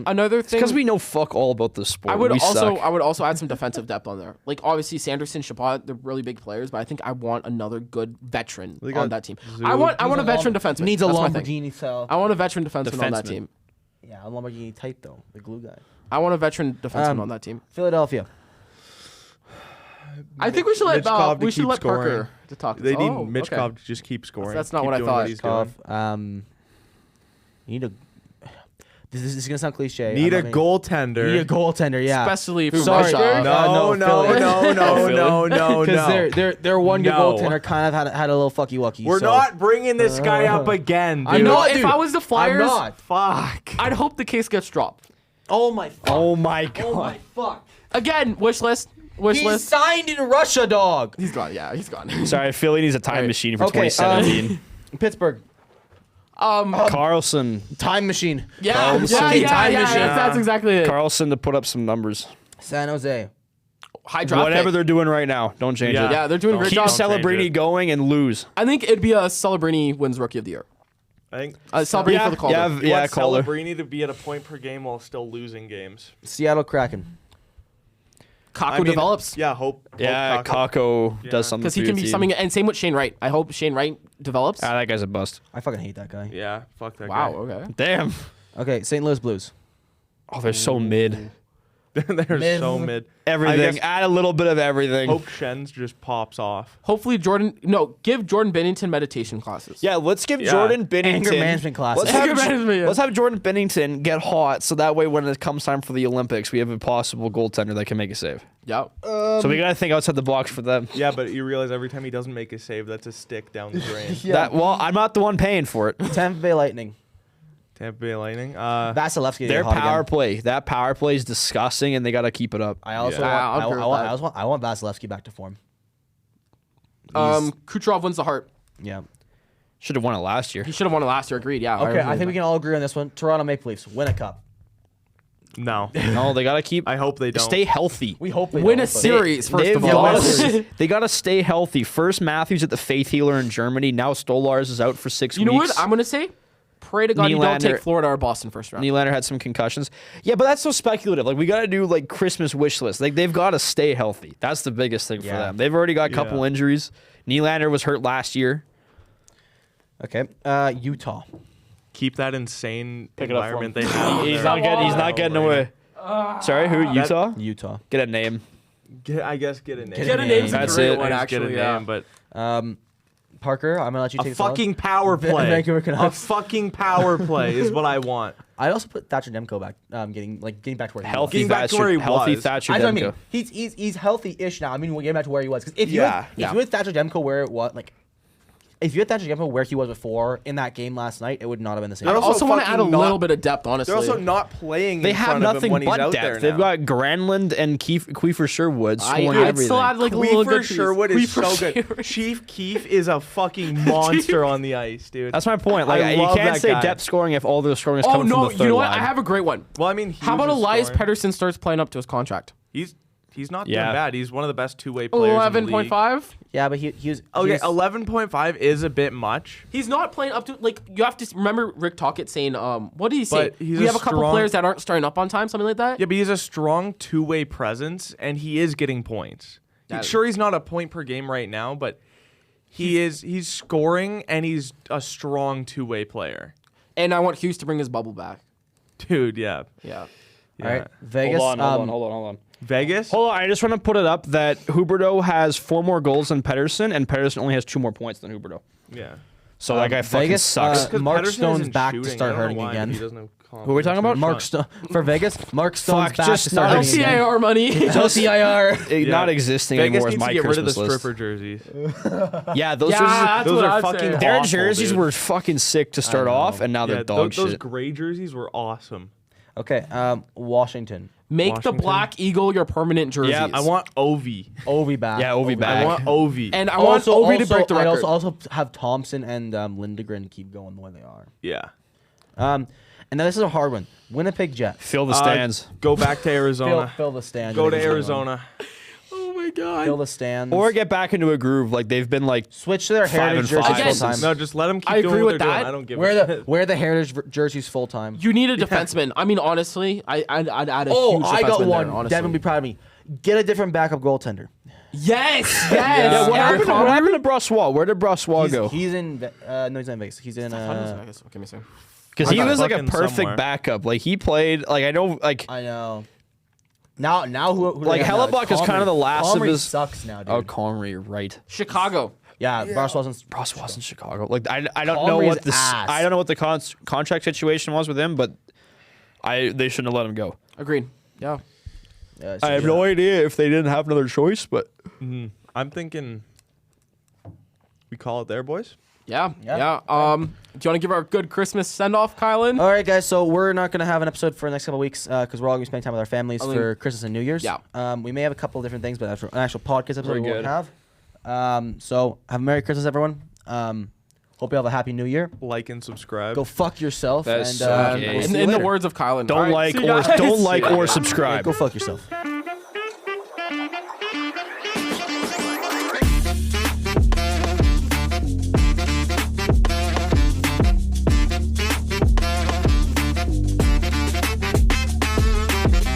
Another thing, because we know fuck all about the sport. I would we also suck. add some defensive depth on there. Like obviously Sanderson, Chabot, they're really big players, but I think I want another good veteran They on got that team. Zub. I want a veteran defenseman. Needs a That's my thing. Lamborghini style. I want a veteran defenseman on that Defenseman. team. Yeah, a Lamborghini type though. The glue guy. I want a veteran defenseman on that team. Philadelphia. I think we should let Michkov to keep Parker to talk. They need Oh, Mitchkov okay. to just keep scoring. That's not Keep what I doing thought. he's doing. You need a. This is gonna sound cliche. Need I'm a not- goaltender. Need a goaltender. Yeah. Especially for Sorry. Russia. No, no. Because their one good No. goaltender kind of had a little fucky wucky. We're not bringing this guy up again, dude. I'm You know, not, if dude. I was the Flyers, I'm not. Fuck. I'd hope the case gets dropped. Oh my. Fuck. Oh my god. Oh my fuck. Again, wish list. Wish He's list. signed in Russia, dog. He's gone. Yeah, he's gone. Sorry, Philly needs a time Right. machine for Okay, 2017. Pittsburgh. Carlson. Time machine. Yeah, Carlson. Time machine. That's exactly it. Carlson to put up some numbers. San Jose. High draft Whatever pick. they're doing right now, don't change Yeah. it. Yeah, they're doing a great Keep job. Celebrini going and lose. I think it'd be a Celebrini wins Rookie of the Year. I think Celebrini for the Calder. Yeah, you yeah, want Calder. Celebrini to be at a point per game while still losing games. Seattle Kraken. Kako develops Yeah, hope Yeah, Kakko- Kako does something. because he for can your be team. something. And same with Shane Wright. I hope Shane Wright develops. Ah, that guy's a bust. I fucking hate that guy. Yeah, fuck that Wow. guy. Okay. Damn. Okay, St. Louis Blues. Oh, they're so mid. They're Mid. so mid. Everything. guess- Add a little bit of everything. Hope Shen's just pops off. Hopefully give Jordan Bennington meditation classes. Yeah, let's give Yeah. Jordan Bennington Anger management classes. Let's have, Anger management, yeah. let's have Jordan Bennington get hot, so that way when it comes time for the Olympics, we have a possible goaltender that can make a save. Yeah. So we gotta think outside the box for them. Yeah, but you realize every time he doesn't make a save, that's a stick down the drain. Well, I'm not the one paying for it. Tampa Bay Lightning. Tampa Bay Lightning. Vasilevsky. Their get hot power again. play, that power play is disgusting, and they gotta keep it up. I also Yeah. I'll want, agree I, with want, that. I, also want, I want Vasilevsky back to form. Kucherov wins the Hart. Yeah. Should have won it last year. He should have won it last year. Agreed. Yeah. Okay, I think we can all agree on this one. Toronto Maple Leafs win a cup. No. No, they gotta keep. I hope they don't. Stay healthy. We hope they Win don't, a but- series first They've of all. gotta- they gotta stay healthy. First, Matthews at the Faith Healer in Germany. Now Stolars is out for 6 You weeks. know what I'm gonna say? Pray to God you don't Nylander- take Florida or Boston first round. Nylander had some concussions. Yeah, but that's so speculative. Like we gotta do like Christmas wish list. Like they've gotta stay healthy. That's the biggest thing for Yeah. them. They've already got a couple Yeah. injuries. Nylander was hurt last year. Okay. Utah. Keep that insane Pick it up for environment him. they have. He's not getting away. Sorry, who? Utah? Utah. Get a name. I guess get a name. Get a name's a That's great it. one, Get a actually. name, but Parker, I'm gonna let you take a this off. fucking power play. Vancouver A Canucks. fucking power play is what I want. I'd also put Thatcher Demko back, getting back to where he Healthy Getting back to where he Healthy was. Thatcher was. I Demko. mean, he's healthy-ish now. I mean, we'll get back to where he was. Because if you Yeah, if you had Thatcher Demko where it was, like, if you had Thatcher Demko where he was before in that game last night, it would not have been the same. I They're also want to add a fucking not- little bit of depth, honestly. They're also not playing. They in have front of him nothing when he's but out depth. there They've now. got Granlund and Queefer Sherwood scoring I'd everything. still add like a little Queefer good piece. Sherwood is Queefer so good. Sherwood. Chief Keef is a fucking monster on the ice, dude. That's my point. Like I you love can't that say guy. depth scoring if all the scoring is Oh coming no! from the third You know what? line. I have a great one. Well, I mean, How about Hughes is Elias scoring. Pettersson starts playing up to his contract? He's not Yeah. doing bad. He's one of the best two-way players. In the league. 11.5. Yeah, but he was Okay, he's- 11.5 is a bit much. He's not playing up to like you have to remember Rick Tocchet saying what did he say? But he's we a have a couple strong- players that aren't starting up on time, something like that. Yeah, but he's a strong two-way presence, and he is getting points. That- Sure, he's not a point per game right now, but he's scoring, and he's a strong two-way player. And I want Hughes to bring his bubble back. Dude, yeah. Yeah. Yeah. all right. Vegas. Hold on. Vegas? Hold on, I just want to put it up that Huberdeau has 4 more goals than Pedersen, and Pedersen only has 2 more points than Huberdeau. Yeah. So that guy fucking Vegas, sucks. 'Cause Mark Pedersen Stone's isn't back to shooting. start I don't know hurting why, again. but he doesn't have Who are we talking about? Mark Stone for Vegas. Mark Stone's Fuck, back just to start not hurting again. LTIR money. LTIR. Not existing Vegas anymore is needs my to get rid of the Christmas list. stripper jerseys. Yeah, those Yeah, jerseys. that's Those what are I'm fucking saying. Their awful, jerseys dude. were fucking sick to start off, and now they're dog those shit. gray jerseys were awesome. Okay. Washington. Make the Washington. Black Eagle your permanent jersey. Yeah, I want Ovi. Ovi back. Yeah, Ovi back. I want Ovi. and I want Ovi to break the I record. also have Thompson and Lindgren keep going the way they are. yeah. And now this is a hard one. Winnipeg Jets. Fill the stands. Go back to Arizona. Fill the stands. Go to I think is the one. Arizona. Oh my god. Fill the stands. Or get back into a groove like they've been like. switch to their 5 heritage and 5 jerseys full Again, time. No, just let them keep I doing agree what with they're that. doing. I don't give a shit. Wear the heritage jerseys full time. You need a defenseman. I mean, honestly, I'd add a huge Oh, defenseman I got there, one. honestly. Devin will be proud of me. Get a different backup goaltender. Yes, yes. Yeah, what happened? Eric What happened to Brossois? Where did Brossois go? He's in. No, he's not in Vegas. He's in. Give me a second. Because he I got was like a fucking perfect somewhere. backup. Like he played. Like I know. Like I know. Now who Like, they have now? Hellebuck is kind of the last of Comrie his- sucks now, dude. oh, Connery, right? Chicago. Yeah, Ross wasn't. Brossois in Chicago. Like I don't know Connery's what this. ass. I don't know what the contract situation was with him, but they shouldn't have let him go. Agreed. Yeah. Yeah, I have no idea if they didn't have another choice, but I'm thinking we call it there, boys. Yeah. Yeah. Do you want to give our good Christmas send off, Kylan? All right, guys. So we're not gonna have an episode for the next couple of weeks because we're all gonna be spending time with our families I mean- for Christmas and New Year's. Yeah. We may have a couple of different things, but after an actual podcast episode Very we won't good. have. So have a Merry Christmas, everyone. Hope you have a Happy New Year. Like and subscribe. Go fuck yourself. That's and so gay. we'll see you in the later. words of Kylan. don't All right, like see you or guys. don't like or subscribe. Go fuck yourself.